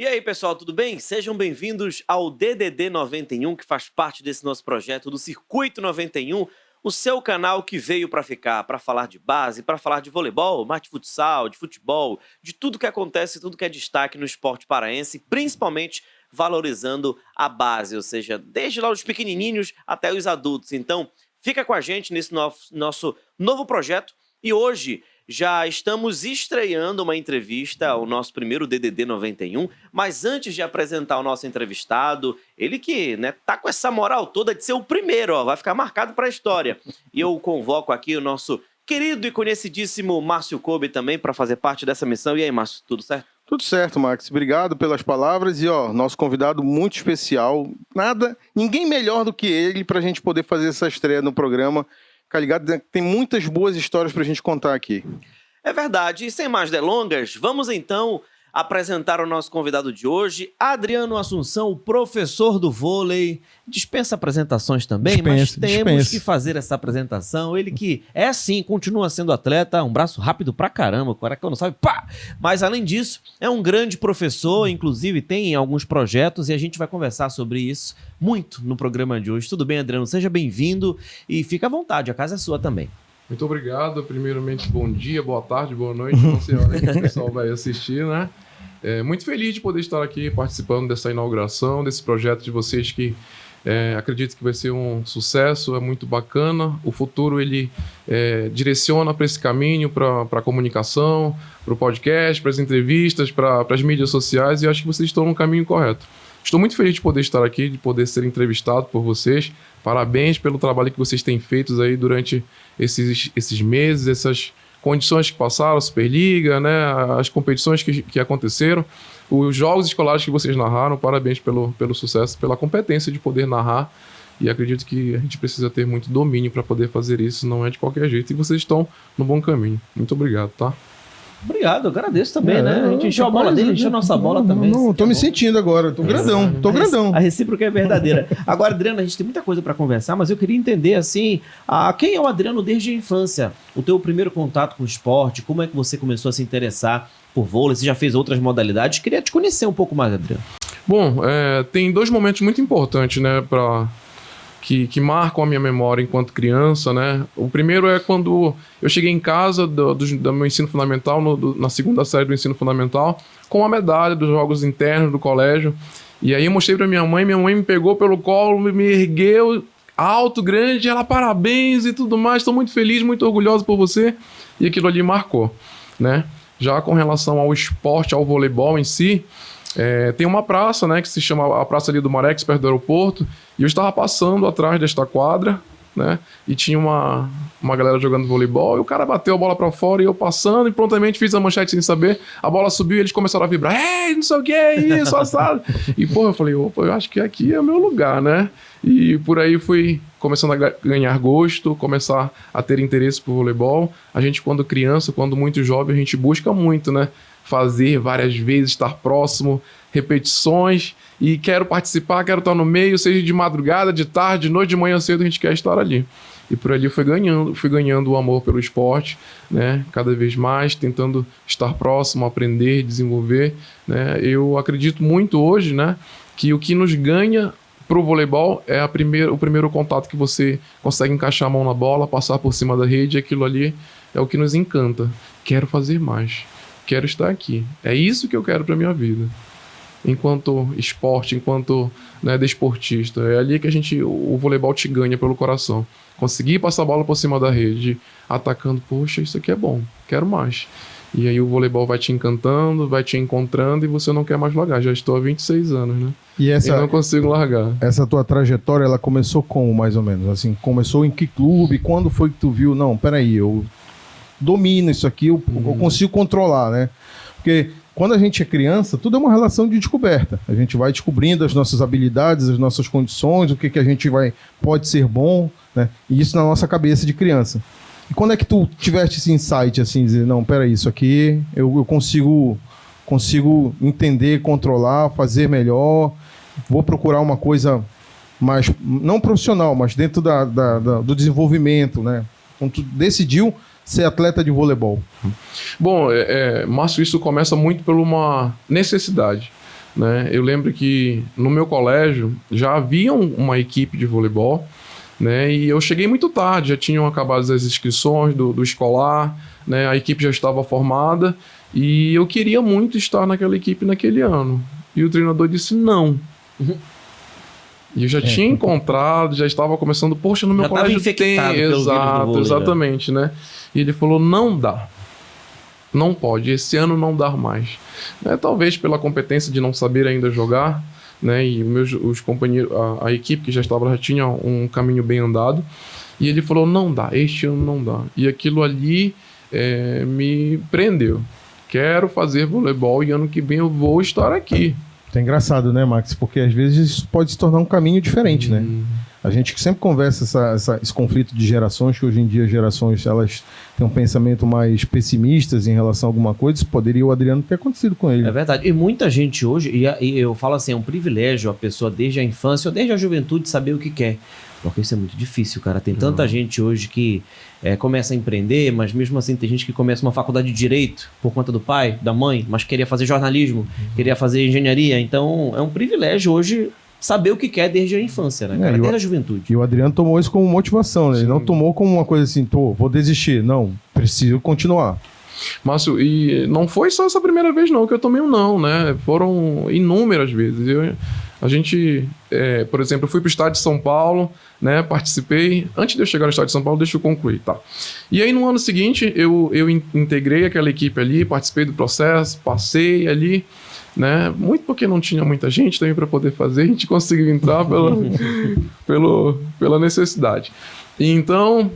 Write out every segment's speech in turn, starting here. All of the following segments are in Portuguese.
E aí, pessoal, tudo bem? Sejam bem-vindos ao DDD 91, que faz parte desse nosso projeto do Circuito 91, o seu canal que veio para ficar, para falar de base, para falar de voleibol, mais de futsal, de futebol, de tudo que acontece, tudo que é destaque no esporte paraense, principalmente valorizando a base, ou seja, desde lá os pequenininhos até os adultos. Então, fica com a gente nesse nosso novo projeto e hoje já estamos estreando uma entrevista ao nosso primeiro DDD 91, mas antes de apresentar o nosso entrevistado, ele que tá com essa moral toda de ser o primeiro, vai ficar marcado para a história. E eu convoco aqui o nosso querido e conhecidíssimo Márcio Kobe também para fazer parte dessa missão. E aí, Márcio, tudo certo? Tudo certo, Max. Obrigado pelas palavras e, nosso convidado muito especial. Ninguém melhor do que ele para a gente poder fazer essa estreia no programa. Fica ligado, tem muitas boas histórias para a gente contar aqui. É verdade. E sem mais delongas, vamos então apresentar o nosso convidado de hoje, Adriano Assunção, o professor do vôlei. Dispensa apresentações também, mas temos que fazer essa apresentação. Ele que é sim, continua sendo atleta, um braço rápido pra caramba, o cara que não sabe, pá! Mas além disso, é um grande professor, inclusive tem alguns projetos e a gente vai conversar sobre isso muito no programa de hoje. Tudo bem, Adriano? Seja bem-vindo e fica à vontade, a casa é sua também. Muito obrigado. Primeiramente, bom dia, boa tarde, boa noite. Não sei a hora que o pessoal vai assistir, né? Muito feliz de poder estar aqui participando dessa inauguração, desse projeto de vocês que acredito que vai ser um sucesso, é muito bacana. O futuro, ele direciona para esse caminho, para a comunicação, para o podcast, para as entrevistas, para as mídias sociais, e acho que vocês estão no caminho correto. Estou muito feliz de poder estar aqui, de poder ser entrevistado por vocês. Parabéns pelo trabalho que vocês têm feito aí durante esses meses, essas condições que passaram, a Superliga, né, as competições que aconteceram, os jogos escolares que vocês narraram. Parabéns pelo sucesso, pela competência de poder narrar. E acredito que a gente precisa ter muito domínio para poder fazer isso, não é de qualquer jeito. E vocês estão no bom caminho. Muito obrigado, tá? Obrigado, eu agradeço também, né? A gente encheu a bola dele, encheu a nossa bola também. Não, tô me sentindo agora, tô grandão. A recíproca é verdadeira. Agora, Adriano, a gente tem muita coisa para conversar, mas eu queria entender, assim, quem é o Adriano desde a infância? O teu primeiro contato com o esporte, como é que você começou a se interessar por vôlei? Você já fez outras modalidades? Queria te conhecer um pouco mais, Adriano. Bom, tem dois momentos muito importantes, né, que marcam a minha memória enquanto criança, né? O primeiro é quando eu cheguei em casa do meu ensino fundamental, na segunda série do ensino fundamental, com a medalha dos jogos internos do colégio. E aí eu mostrei pra minha mãe me pegou pelo colo, me ergueu alto, grande, ela parabéns e tudo mais, estou muito feliz, muito orgulhoso por você. E aquilo ali marcou, né? Já com relação ao esporte, ao voleibol em si, tem uma praça, né, que se chama a Praça ali do Marex, perto do aeroporto, e eu estava passando atrás desta quadra, né, e tinha uma galera jogando voleibol, e o cara bateu a bola para fora, e eu passando, e prontamente fiz a manchete sem saber, a bola subiu e eles começaram a vibrar, não sei o que é isso, assado. E eu falei, opa, eu acho que aqui é o meu lugar, né, e por aí fui começando a ganhar gosto, começar a ter interesse por voleibol. A gente, quando criança, quando muito jovem, a gente busca muito, né, fazer várias vezes, estar próximo, repetições, e quero participar, quero estar no meio, seja de madrugada, de tarde, de noite, de manhã cedo, a gente quer estar ali. E por ali fui ganhando o amor pelo esporte, né, cada vez mais, tentando estar próximo, aprender, desenvolver, né. Eu acredito muito hoje, né, que o que nos ganha pro voleibol é o primeiro contato que você consegue encaixar a mão na bola, passar por cima da rede, aquilo ali é o que nos encanta. Quero fazer mais. Quero estar aqui. É isso que eu quero para minha vida. Enquanto esporte, enquanto desportista. É ali que o voleibol te ganha pelo coração. Conseguir passar a bola por cima da rede, atacando, poxa, isso aqui é bom, quero mais. E aí o voleibol vai te encantando, vai te encontrando e você não quer mais largar. Já estou há 26 anos, né? E não consigo largar. Essa tua trajetória, ela começou como, mais ou menos? Assim, começou em que clube? Quando foi que tu viu? Não, peraí, eu domino isso aqui, eu consigo controlar, né? Porque quando a gente é criança, tudo é uma relação de descoberta. A gente vai descobrindo as nossas habilidades, as nossas condições, o que a gente pode ser bom, né? E isso na nossa cabeça de criança. E quando é que tu tiveste esse insight, assim, dizer, não, peraí, isso aqui eu consigo entender, controlar, fazer melhor, vou procurar uma coisa mais, não profissional, mas dentro do desenvolvimento, né? Quando tu decidiu ser atleta de voleibol? Bom, Márcio, isso começa muito por uma necessidade. né? Eu lembro que no meu colégio já havia uma equipe de voleibol, né? E eu cheguei muito tarde, já tinham acabado as inscrições do escolar, né? A equipe já estava formada e eu queria muito estar naquela equipe naquele ano. E o treinador disse não. E eu já tinha encontrado, já estava começando, poxa, no meu Já colégio estava tem. infectado pelo vírus do Exato, vôlei, exatamente, né? E ele falou, não dá. Não pode, esse ano não dá mais. Né? Talvez pela competência de não saber ainda jogar, né? E os companheiros, a equipe que já estava já tinha um caminho bem andado. E ele falou, não dá, este ano não dá. E aquilo ali me prendeu. Quero fazer voleibol e ano que vem eu vou estar aqui. É engraçado, né, Max? Porque às vezes isso pode se tornar um caminho diferente, né? A gente sempre conversa esse conflito de gerações, que hoje em dia as gerações elas têm um pensamento mais pessimistas em relação a alguma coisa. Isso poderia o Adriano ter acontecido com ele. É verdade. E muita gente hoje, e eu falo assim, é um privilégio a pessoa desde a infância ou desde a juventude saber o que quer. Porque isso é muito difícil, cara. Tem tanta gente hoje que começa a empreender, mas mesmo assim tem gente que começa uma faculdade de Direito por conta do pai, da mãe, mas queria fazer jornalismo, queria fazer engenharia. Então é um privilégio hoje saber o que quer desde a infância, né, cara? Desde a juventude. E o Adriano tomou isso como motivação, né? Ele não tomou como uma coisa assim, vou desistir. Não, preciso continuar. Márcio, e não foi só essa primeira vez não que eu tomei um não, né? Foram inúmeras vezes. A gente, por exemplo, eu fui para o estado de São Paulo, né? Participei. Antes de eu chegar no estado de São Paulo, deixa eu concluir, tá? E aí no ano seguinte eu integrei aquela equipe ali, participei do processo, passei ali, né? Muito porque não tinha muita gente também para poder fazer, a gente conseguiu entrar pela necessidade. E então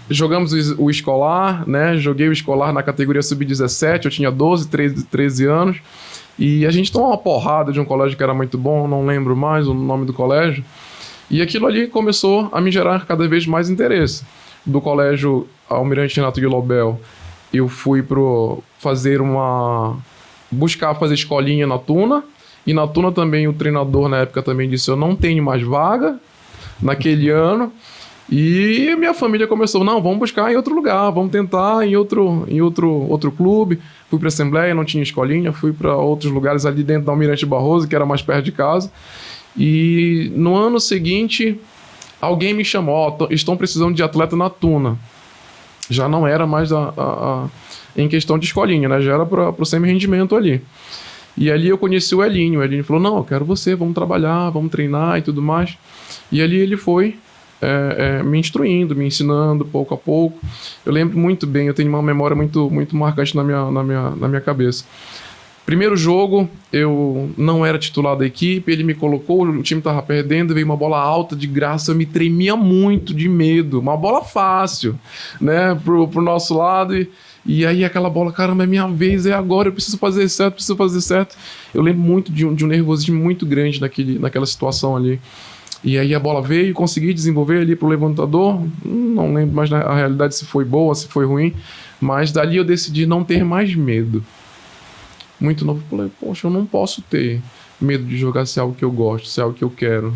jogamos o escolar, né? Joguei o escolar na categoria sub-17, eu tinha 12, 13 anos. E a gente tomou uma porrada de um colégio que era muito bom, não lembro mais o nome do colégio. E aquilo ali começou a me gerar cada vez mais interesse. Do colégio Almirante Renato Guilobel, eu fui buscar fazer escolinha na Tuna. E na Tuna também o treinador na época também disse, eu não tenho mais vaga naquele ano. E minha família começou, não, vamos buscar em outro lugar, vamos tentar em outro clube. Fui para a Assembleia, não tinha escolinha, fui para outros lugares ali dentro da Almirante Barroso, que era mais perto de casa. E no ano seguinte, alguém me chamou, estão precisando de atleta na Tuna. Já não era mais em questão de escolinha, né? Já era para o semi-rendimento ali. E ali eu conheci o Elinho. O Elinho falou, não, eu quero você, vamos trabalhar, vamos treinar e tudo mais. E ali ele foi me instruindo, me ensinando pouco a pouco. Eu lembro muito bem, eu tenho uma memória muito, muito marcante na minha cabeça. Primeiro jogo, eu não era titular da equipe, ele me colocou, o time estava perdendo, veio uma bola alta de graça, eu me tremia muito de medo, uma bola fácil, né, pro nosso lado, e aí aquela bola, caramba, é minha vez, é agora, eu preciso fazer certo. Eu lembro muito de um nervosismo muito grande naquela situação ali. E aí a bola veio, consegui desenvolver ali pro levantador, não lembro mais a realidade se foi boa, se foi ruim, mas dali eu decidi não ter mais medo. Muito novo, falei, poxa, eu não posso ter medo de jogar se é algo que eu gosto, se é algo que eu quero.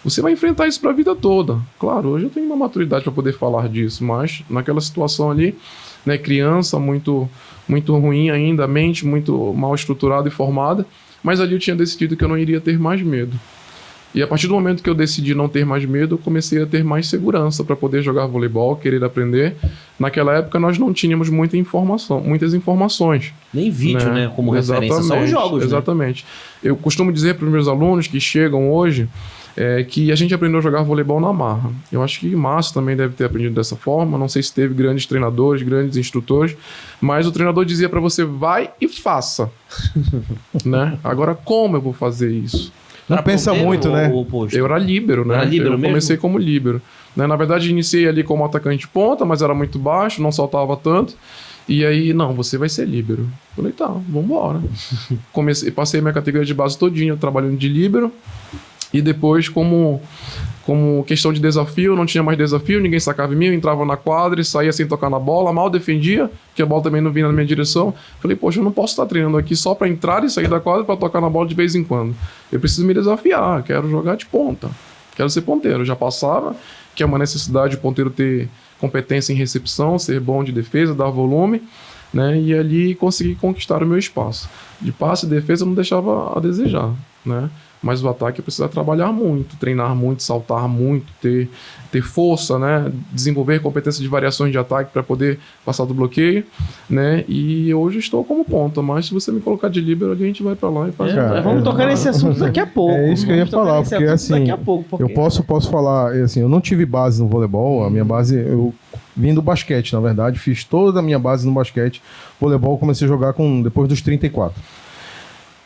Você vai enfrentar isso pra vida toda. Claro, hoje eu tenho uma maturidade para poder falar disso, mas naquela situação ali, né, criança, muito, muito ruim ainda, a mente muito mal estruturada e formada, mas ali eu tinha decidido que eu não iria ter mais medo. E a partir do momento que eu decidi não ter mais medo, eu comecei a ter mais segurança para poder jogar voleibol, querer aprender. Naquela época nós não tínhamos muitas informações. Nem vídeo, né? Como referência, só os jogos. Exatamente. Né? Eu costumo dizer para os meus alunos que chegam hoje que a gente aprendeu a jogar voleibol na marra. Eu acho que Márcio também deve ter aprendido dessa forma. Não sei se teve grandes treinadores, grandes instrutores, mas o treinador dizia para você, vai e faça. Né? Agora, como eu vou fazer isso? Não pensa muito, né? Eu era líbero, né? Eu comecei como líbero. Né? Na verdade, iniciei ali como atacante ponta, mas era muito baixo, não saltava tanto. E aí, não, você vai ser líbero. Falei, tá, vambora. Passei minha categoria de base todinha trabalhando de líbero. E depois, como questão de desafio, não tinha mais desafio, ninguém sacava em mim, eu entrava na quadra e saía sem tocar na bola, mal defendia, porque a bola também não vinha na minha direção. Falei, poxa, eu não posso estar treinando aqui só para entrar e sair da quadra para tocar na bola de vez em quando. Eu preciso me desafiar, quero jogar de ponta, quero ser ponteiro. Eu já passava, que é uma necessidade o ponteiro ter competência em recepção, ser bom de defesa, dar volume. né? E ali consegui conquistar o meu espaço. De passe e defesa eu não deixava a desejar, né? Mas o ataque eu precisava trabalhar muito, treinar muito, saltar muito, ter força, né? Desenvolver competência de variações de ataque para poder passar do bloqueio, né? E hoje estou como ponta, mas se você me colocar de líbero ali, a gente vai para lá e faz. Vamos tocar nesse assunto daqui a pouco. É isso que eu ia falar, porque assim, daqui a pouco, porque... eu posso falar, assim, eu não tive base no voleibol, a minha base, eu vim do basquete, na verdade, fiz toda a minha base no basquete, voleibol eu comecei a jogar depois dos 34.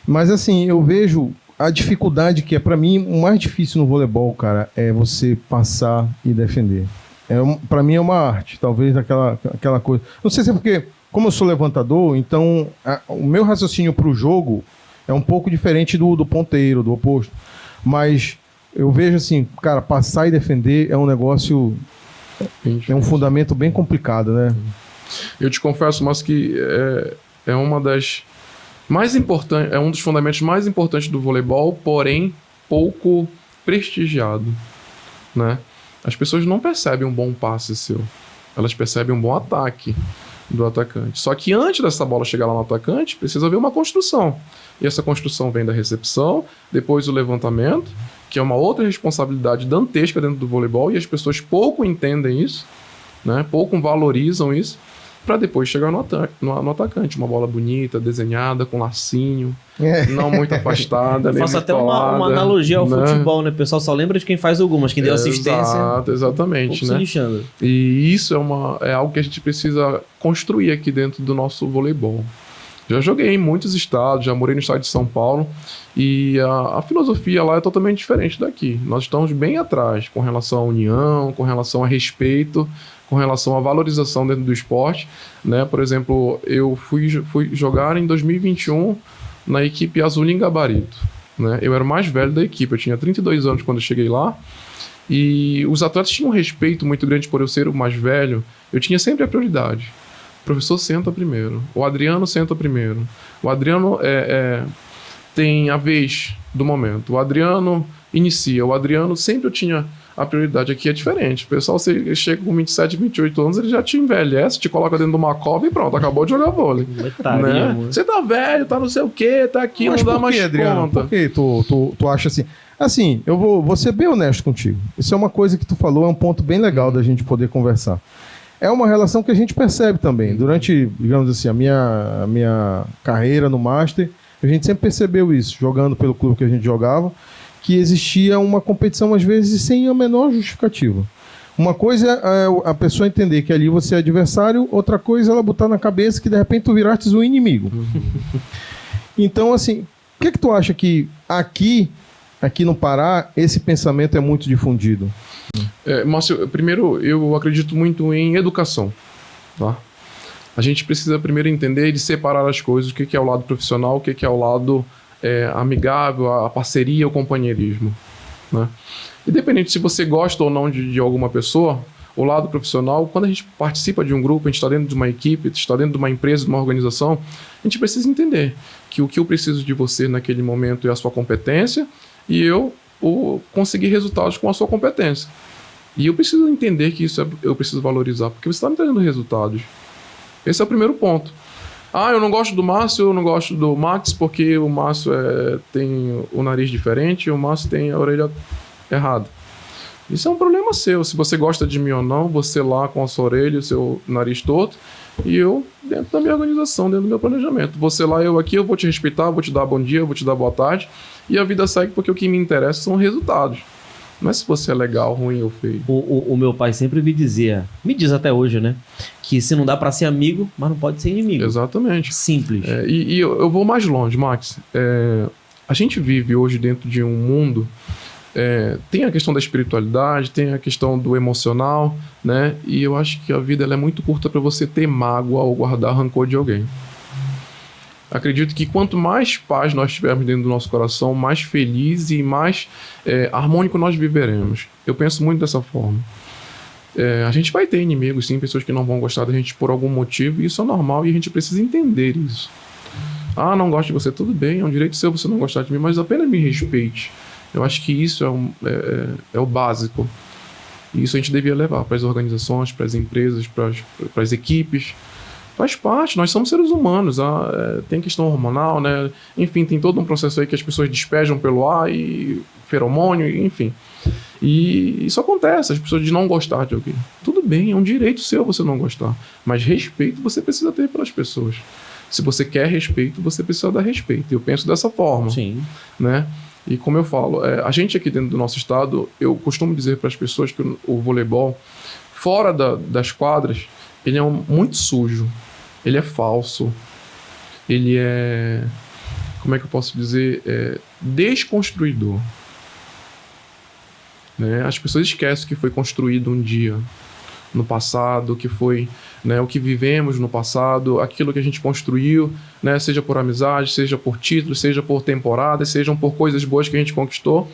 Mas assim, eu vejo a dificuldade que é, pra mim, o mais difícil no voleibol, cara, é você passar e defender. Pra mim é uma arte, talvez aquela coisa. Não sei se é porque, como eu sou levantador, então o meu raciocínio pro jogo é um pouco diferente do ponteiro, do oposto. Mas eu vejo assim, cara, passar e defender é um negócio, é um fundamento bem complicado, né? Eu te confesso, mas que é uma das mais importante, é um dos fundamentos mais importantes do voleibol, porém pouco prestigiado, né? As pessoas não percebem um bom passe seu, elas percebem um bom ataque do atacante. Só que antes dessa bola chegar lá no atacante, precisa haver uma construção. E essa construção vem da recepção, depois o levantamento, que é uma outra responsabilidade dantesca dentro do voleibol, e as pessoas pouco entendem isso, né? Pouco valorizam isso, para depois chegar no atacante. Uma bola bonita, desenhada, com lacinho, não muito afastada. Eu faço até uma analogia ao futebol, né? O pessoal só lembra de quem faz o gol, mas quem deu assistência... Exatamente, né? E isso é algo que a gente precisa construir aqui dentro do nosso voleibol. Já joguei em muitos estados, já morei no estado de São Paulo, e a filosofia lá é totalmente diferente daqui. Nós estamos bem atrás com relação à união, com relação a respeito, com relação à valorização dentro do esporte, né? Por exemplo, eu fui jogar em 2021 na equipe Azulim Gabarito, né? Eu era o mais velho da equipe, eu tinha 32 anos quando eu cheguei lá, e os atletas tinham um respeito muito grande por eu ser o mais velho. Eu tinha sempre a prioridade. O professor senta primeiro, o Adriano senta primeiro, o Adriano tem a vez do momento, o Adriano inicia, o Adriano sempre eu tinha a prioridade. Aqui é diferente. O pessoal, você chega com 27, 28 anos, ele já te envelhece, te coloca dentro de uma cova e pronto, acabou de jogar vôlei. Né? Você tá velho, tá não sei o quê, tá aqui, mas não dá mais Adriano, conta. Por que tu acha assim? Assim, eu vou ser bem honesto contigo. Isso é uma coisa que tu falou, é um ponto bem legal da gente poder conversar. É uma relação que a gente percebe também. Durante, digamos assim, a minha carreira no Master, a gente sempre percebeu isso, jogando pelo clube que a gente jogava, que existia uma competição, às vezes, sem a menor justificativa. Uma coisa é a pessoa entender que ali você é adversário, outra coisa é ela botar na cabeça que, de repente, tu viraste um inimigo. Então, assim, o que tu acha que aqui no Pará, esse pensamento é muito difundido? Márcio, primeiro, eu acredito muito em educação, tá? A gente precisa primeiro entender e separar as coisas, o que é o lado profissional, o que é o lado amigável, a parceria, o companheirismo, né? Independente se você gosta ou não de alguma pessoa, o lado profissional, quando a gente participa de um grupo, a gente está dentro de uma equipe, está dentro de uma empresa, de uma organização, a gente precisa entender que o que eu preciso de você naquele momento é a sua competência e eu conseguir resultados com a sua competência. E eu preciso entender que isso eu preciso valorizar, porque você está me trazendo resultados. Esse é o primeiro ponto. Eu não gosto do Márcio, eu não gosto do Max, porque o Márcio tem o nariz diferente e o Márcio tem a orelha errada. Isso é um problema seu. Se você gosta de mim ou não, você lá com a sua orelha e o seu nariz torto, e eu dentro da minha organização, dentro do meu planejamento. Você lá, eu aqui, eu vou te respeitar, vou te dar bom dia, vou te dar boa tarde, e a vida segue porque o que me interessa são resultados. Não é se você é legal, ruim ou feio. O meu pai sempre me diz até hoje, né? Que se não dá pra ser amigo, mas não pode ser inimigo. Exatamente. Simples. E eu vou mais longe, Max. A gente vive hoje dentro de um mundo... tem a questão da espiritualidade, tem a questão do emocional, né? E eu acho que a vida ela é muito curta para você ter mágoa ou guardar rancor de alguém. Acredito que quanto mais paz nós tivermos dentro do nosso coração, mais feliz e mais harmônico nós viveremos. Eu penso muito dessa forma. A gente vai ter inimigos, sim, pessoas que não vão gostar da gente por algum motivo, e isso é normal e a gente precisa entender isso. Não gosto de você, tudo bem, é um direito seu você não gostar de mim, mas apenas me respeite. Eu acho que isso é o básico. E isso a gente devia levar para as organizações, para as empresas, para as equipes, Faz parte, nós somos seres humanos, tem questão hormonal, né? Enfim, tem todo um processo aí que as pessoas despejam pelo ar e feromônio, enfim. E isso acontece, as pessoas de não gostar de alguém. Tudo bem, é um direito seu você não gostar, mas respeito você precisa ter pelas pessoas. Se você quer respeito, você precisa dar respeito. Eu penso dessa forma. Sim. Né? E como eu falo, a gente aqui dentro do nosso estado, eu costumo dizer para as pessoas que o voleibol, fora das quadras, ele é muito sujo, ele é falso, ele é, como é que eu posso dizer, desconstruidor. Né? As pessoas esquecem que foi construído um dia no passado, que foi, né, o que vivemos no passado, aquilo que a gente construiu, né, seja por amizade, seja por títulos, seja por temporadas, sejam por coisas boas que a gente conquistou,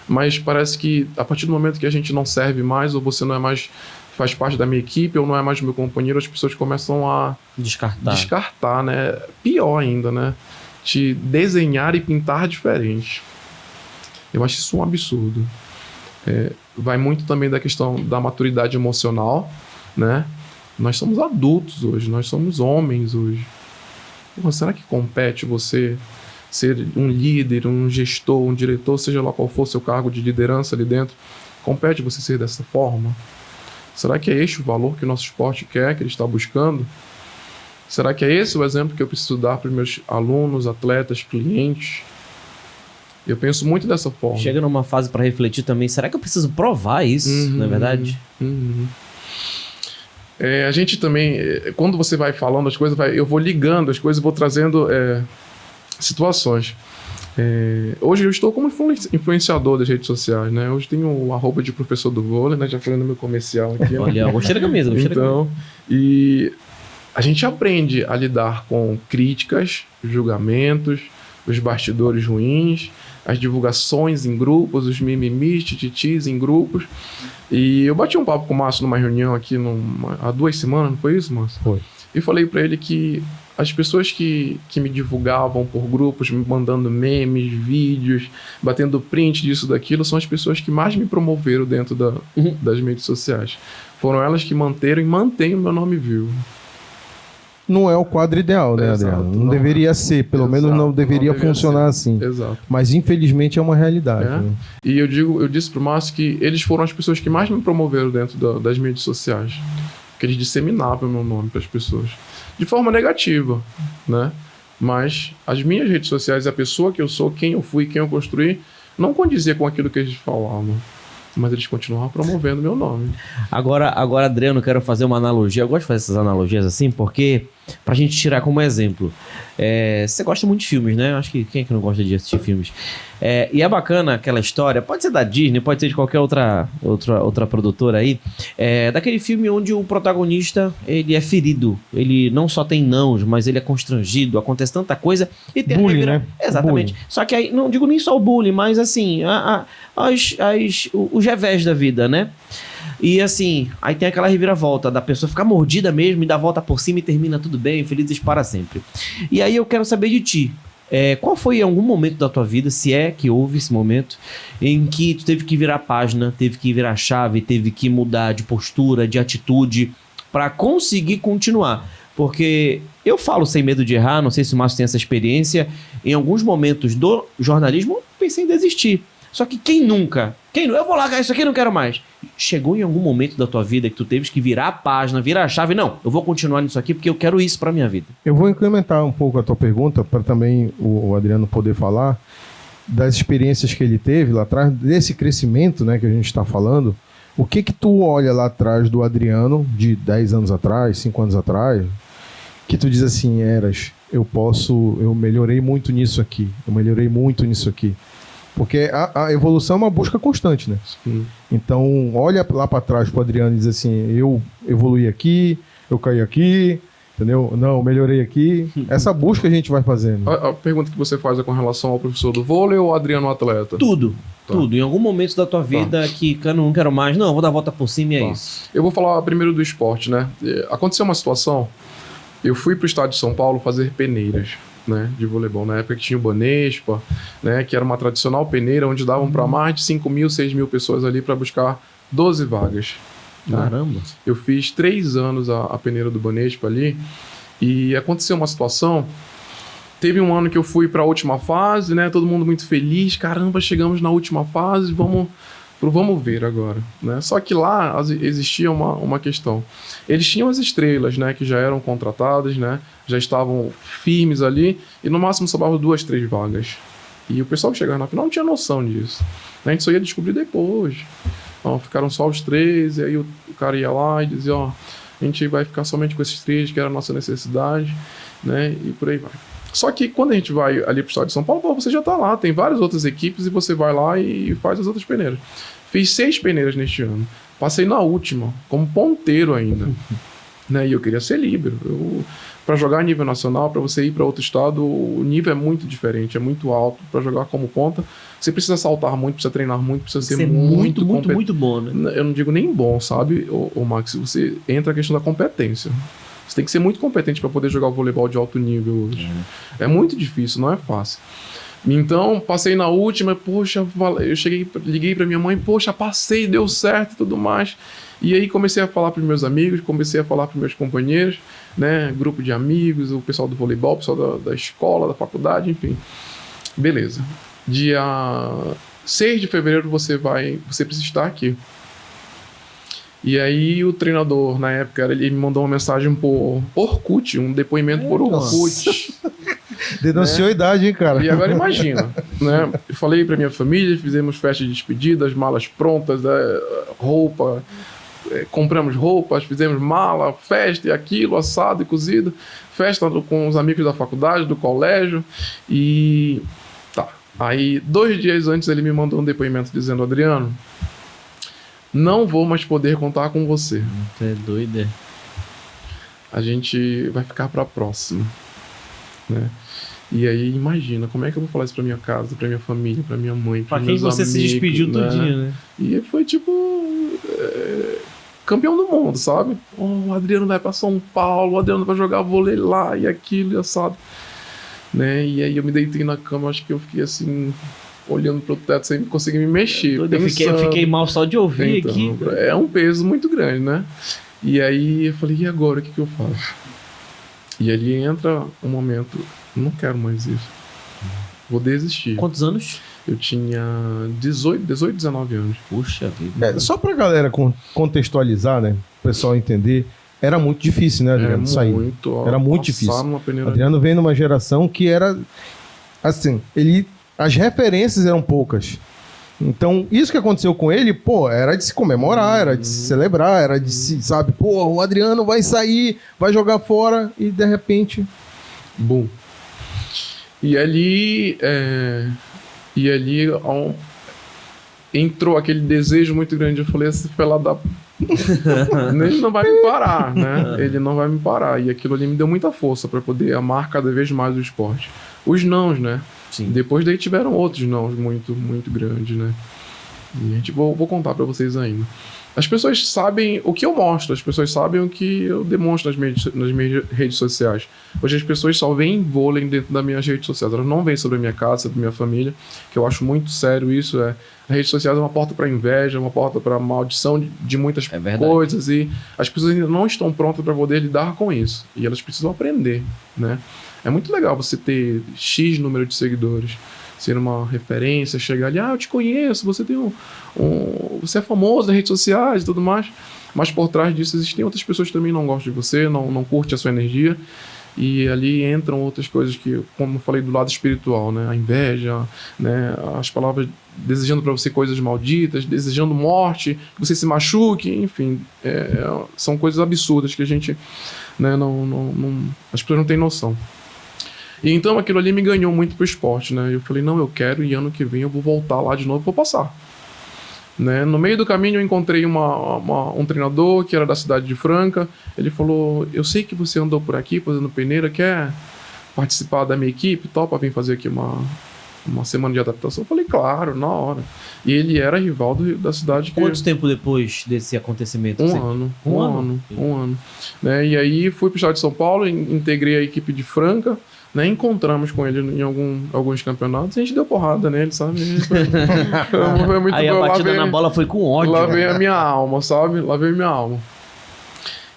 mas parece que a partir do momento que a gente não serve mais, ou você não é mais, faz parte da minha equipe, ou não é mais meu companheiro, as pessoas começam a descartar, né? Pior ainda, né? Te desenhar e pintar diferente. Eu acho isso um absurdo. Vai muito também da questão da maturidade emocional, né? Nós somos adultos hoje, nós somos homens hoje. Pô, será que compete você ser um líder, um gestor, um diretor, seja lá qual for o seu cargo de liderança ali dentro? Compete você ser dessa forma? Será que é este o valor que o nosso esporte quer, que ele está buscando? Será que é esse o exemplo que eu preciso dar para os meus alunos, atletas, clientes? Eu penso muito dessa forma. Chega numa fase para refletir também, será que eu preciso provar isso, não é verdade? A gente também, quando você vai falando as coisas, eu vou ligando as coisas, vou trazendo situações. Hoje eu estou como influenciador das redes sociais, né? Hoje tenho o @ de professor do vôlei, né? Já falando no meu comercial aqui. Olha, gostei da camisa, gostei da camisa. Então, e a gente aprende a lidar com críticas, julgamentos, os bastidores ruins, as divulgações em grupos, os mimimis, tititis em grupos. E eu bati um papo com o Márcio numa reunião aqui há 2 semanas, não foi isso, Márcio? Foi. E falei pra ele que as pessoas que me divulgavam por grupos, me mandando memes, vídeos, batendo print disso, daquilo, são as pessoas que mais me promoveram dentro das mídias sociais. Foram elas que manteram e mantêm o meu nome vivo. Não é o quadro ideal, né, Adriano? Não deveria ser, pelo menos não deveria funcionar assim. Exato. Mas infelizmente é uma realidade. Né? E eu disse pro Márcio que eles foram as pessoas que mais me promoveram dentro das mídias sociais. Que eles disseminavam o meu nome para as pessoas. De forma negativa, né? Mas as minhas redes sociais, a pessoa que eu sou, quem eu fui, quem eu construí, não condizia com aquilo que eles falavam. Mas eles continuavam promovendo meu nome. Agora, Adriano, eu quero fazer uma analogia. Eu gosto de fazer essas analogias assim, porque pra gente tirar como exemplo. Você gosta muito de filmes, né? Acho que quem é que não gosta de assistir filmes? E é bacana aquela história, pode ser da Disney, pode ser de qualquer outra produtora aí, daquele filme onde o protagonista, ele é ferido. Ele não só tem nãos, mas ele é constrangido, acontece tanta coisa. E tem bullying, né? Exatamente. Bullying. Só que aí, não digo nem só o bullying, mas assim, os revés da vida, né? E assim, aí tem aquela reviravolta da pessoa ficar mordida mesmo e dar a volta por cima e termina tudo bem, felizes para sempre. E aí eu quero saber de ti, qual foi algum momento da tua vida, se é que houve esse momento, em que tu teve que virar a página, teve que virar a chave, teve que mudar de postura, de atitude, para conseguir continuar? Porque eu falo sem medo de errar, não sei se o Márcio tem essa experiência, em alguns momentos do jornalismo eu pensei em desistir. Só que quem nunca? Eu vou largar isso aqui, não quero mais. Chegou em algum momento da tua vida que tu teve que virar a página, virar a chave? Não, eu vou continuar nisso aqui porque eu quero isso pra minha vida. Eu vou incrementar um pouco a tua pergunta para também o Adriano poder falar das experiências que ele teve lá atrás, desse crescimento, né, que a gente está falando. O que tu olha lá atrás do Adriano de 10 anos atrás, 5 anos atrás, que tu diz assim, eu melhorei muito nisso aqui, eu melhorei muito nisso aqui. Porque a evolução é uma busca constante, né? Sim. Então, olha lá para trás pro Adriano e diz assim, eu evoluí aqui, eu caí aqui, entendeu? Não, melhorei aqui. Essa busca a gente vai fazendo. A pergunta que você faz é com relação ao professor do vôlei ou ao Adriano atleta? Tudo. Em algum momento da tua vida que eu não quero mais, não, eu vou dar a volta por cima e é isso. Eu vou falar primeiro do esporte, né? Aconteceu uma situação, eu fui pro estado de São Paulo fazer peneiras, né, de voleibol. Na época que tinha o Banespa, né, que era uma tradicional peneira onde davam para mais de 5.000, 6.000 pessoas ali para buscar 12 vagas. Caramba! Né? Eu fiz 3 anos a peneira do Banespa ali E aconteceu uma situação. Teve um ano que eu fui para a última fase, né? Todo mundo muito feliz. Caramba, chegamos na última fase, vamos ver agora, né? Só que lá existia uma questão. Eles tinham as estrelas, né? Que já eram contratadas, né? Já estavam firmes ali. E no máximo sobravam 2, 3 vagas. E o pessoal que chegava na final não tinha noção disso. A gente só ia descobrir depois. Então, ficaram só os 3, e aí o cara ia lá e dizia, ó, a gente vai ficar somente com esses 3, que era a nossa necessidade, né? E por aí vai. Só que quando a gente vai ali pro estado de São Paulo, pô, você já tá lá, tem várias outras equipes e você vai lá e faz as outras peneiras. Fiz 6 peneiras neste ano. Passei na última, como ponteiro ainda. Né? E eu queria ser líbero. Para jogar a nível nacional, para você ir para outro estado, o nível é muito diferente, é muito alto. Para jogar como ponta, você precisa saltar muito, precisa treinar muito, precisa ser muito bom, né? Eu não digo nem bom, sabe, o Max? Você entra a questão da competência. Você tem que ser muito competente para poder jogar o voleibol de alto nível hoje. É muito difícil, não é fácil. Então, passei na última, poxa, eu liguei para minha mãe, poxa, passei, deu certo e tudo mais. E aí comecei a falar para os meus amigos, comecei a falar para os meus companheiros, né, grupo de amigos, o pessoal do voleibol, o pessoal da escola, da faculdade, enfim. Beleza. Dia 6 de fevereiro você precisa estar aqui. E aí o treinador, na época, ele me mandou uma mensagem por Orkut, um depoimento por Orkut. Denunciou a idade, hein, cara? E agora imagina, né? Eu falei pra minha família, fizemos festa de despedida, as malas prontas, roupa, compramos roupas, fizemos mala, festa e aquilo, assado e cozido, festa com os amigos da faculdade, do colégio, e tá. Aí 2 dias antes ele me mandou um depoimento dizendo, Adriano, não vou mais poder contar com você. Você é doido, é? A gente vai ficar pra próxima, né? E aí, imagina, como é que eu vou falar isso pra minha casa, pra minha família, pra minha mãe, pra quem você amigos, se despediu, né? Tudinho, né? E foi tipo... campeão do mundo, sabe? Oh, o Adriano vai pra São Paulo, o Adriano vai jogar vôlei lá, e aquilo, e assado. Né? E aí eu me deitei na cama, acho que eu fiquei assim... olhando pro teto sem conseguir me mexer. Eu fiquei mal só de ouvir então, aqui. É um peso muito grande, né? E aí eu falei, e agora, o que eu faço? E ali entra um momento, não quero mais isso. Vou desistir. Quantos anos? Eu tinha 18, 19 anos. Puxa vida. Só pra galera contextualizar, né? O pessoal entender, era muito difícil, né, Adriano? Sair. Era muito difícil. Adriano vem numa geração que era, assim, as referências eram poucas. Então, isso que aconteceu com ele, pô, era de se comemorar, era de se celebrar, era de se, sabe, pô, o Adriano vai sair, vai jogar fora e de repente, bum. E ali entrou aquele desejo muito grande. Eu falei, esse pelado da... ele não vai me parar, né? Ele não vai me parar. E aquilo ali me deu muita força para poder amar cada vez mais o esporte. Os nãos, né? Sim. Depois daí tiveram outros nãos muito, muito grandes, né? E a gente vou contar para vocês ainda. As pessoas sabem o que eu mostro, as pessoas sabem o que eu demonstro nas minhas redes sociais. Hoje as pessoas só veem vôlei dentro das minhas redes sociais, elas não veem sobre a minha casa, sobre a minha família, que eu acho muito sério isso. As redes sociais é uma porta para inveja, uma porta para maldição de muitas coisas, e as pessoas ainda não estão prontas para poder lidar com isso, e elas precisam aprender, né? É muito legal você ter X número de seguidores, ser uma referência, chegar ali, eu te conheço, você tem você é famoso nas redes sociais e tudo mais, mas por trás disso existem outras pessoas que também não gostam de você, não curtem a sua energia, e ali entram outras coisas que, como eu falei, do lado espiritual, né? A inveja, né? As palavras desejando para você coisas malditas, desejando morte, que você se machuque, enfim, são coisas absurdas que a gente, né, as pessoas não têm noção. E então aquilo ali me ganhou muito pro esporte, né? Eu falei, não, eu quero, e ano que vem eu vou voltar lá de novo e vou passar. Né? No meio do caminho eu encontrei um treinador que era da cidade de Franca. Ele falou, eu sei que você andou por aqui fazendo peneira, quer participar da minha equipe, topa vir fazer aqui uma semana de adaptação? Eu falei, claro, na hora. E ele era rival da cidade. Quanto tempo depois desse acontecimento? Um ano. Né? E aí fui pro estado de São Paulo, integrei a equipe de Franca, né? Encontramos com ele em alguns campeonatos e a gente deu porrada nele, sabe? Aí a batida na bola foi com ódio. Lá veio a minha alma, sabe? Lá veio a minha alma.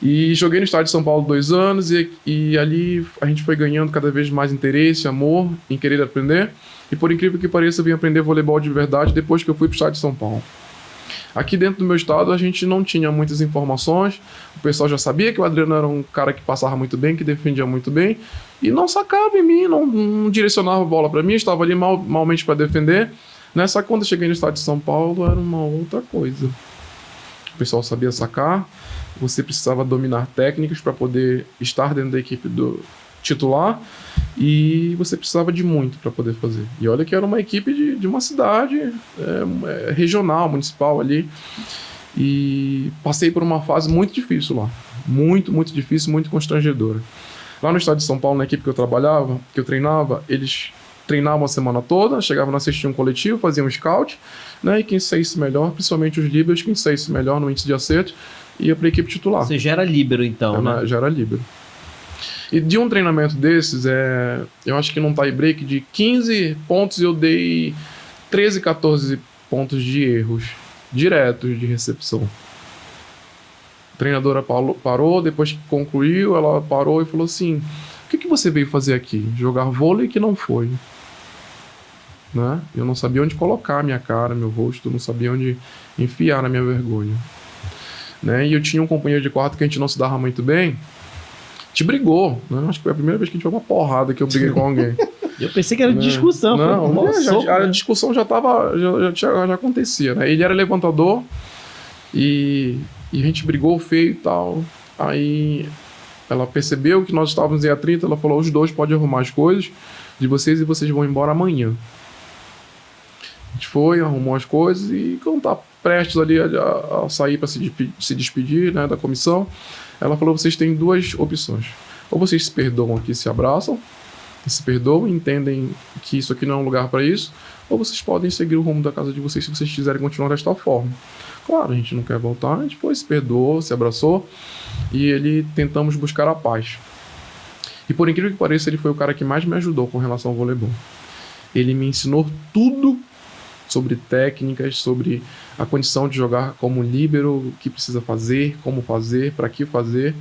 E joguei no estádio de São Paulo 2 anos e ali a gente foi ganhando cada vez mais interesse, amor em querer aprender. E por incrível que pareça, eu vim aprender voleibol de verdade depois que eu fui para o estádio de São Paulo. Aqui dentro do meu estado a gente não tinha muitas informações, o pessoal já sabia que o Adriano era um cara que passava muito bem, que defendia muito bem, e não sacava em mim, não direcionava a bola para mim, estava ali malmente para defender. Né? Só que quando eu cheguei no estádio de São Paulo era uma outra coisa. O pessoal sabia sacar, você precisava dominar técnicas para poder estar dentro da equipe do titular e você precisava de muito para poder fazer. E olha que era uma equipe de uma cidade regional, municipal ali. E passei por uma fase muito difícil lá. Muito, muito difícil, muito constrangedora. Lá no estado de São Paulo, na equipe que eu trabalhava, que eu treinava, eles treinavam a semana toda, chegavam a assistir um coletivo, faziam um scout, né? E quem saísse melhor, principalmente os líberos, quem saísse melhor no índice de acerto, ia para a equipe titular. Você já era líbero, então, né? Já era líbero. E de um treinamento desses, eu acho que num tie-break de 15 pontos eu dei 13, 14 pontos de erros diretos de recepção. A treinadora parou, depois que concluiu, ela parou e falou assim: o que você veio fazer aqui? Jogar vôlei que não foi. Né? Eu não sabia onde colocar a minha cara, meu rosto, não sabia onde enfiar na minha vergonha. Né? E eu tinha um companheiro de quarto que a gente não se dava muito bem. A gente brigou, né? Acho que foi a primeira vez que a gente foi uma porrada que eu briguei com alguém. Eu pensei que era discussão. Não, a discussão já acontecia, né? Ele era levantador e a gente brigou feio e tal. Aí ela percebeu que nós estávamos em atrito, ela falou: os dois podem arrumar as coisas de vocês e vocês vão embora amanhã. A gente foi, arrumou as coisas e quando tá prestes ali a sair para se despedir, né, da comissão, ela falou: vocês têm duas opções. Ou vocês se perdoam aqui, se abraçam, se perdoam, entendem que isso aqui não é um lugar para isso, ou vocês podem seguir o rumo da casa de vocês se vocês quiserem continuar desta forma. Claro, a gente não quer voltar, a gente foi, se perdoou, se abraçou e ele tentamos buscar a paz. E por incrível que pareça, ele foi o cara que mais me ajudou com relação ao voleibol. Ele me ensinou tudo sobre técnicas, sobre a condição de jogar como líbero, o que precisa fazer, como fazer, para que fazer,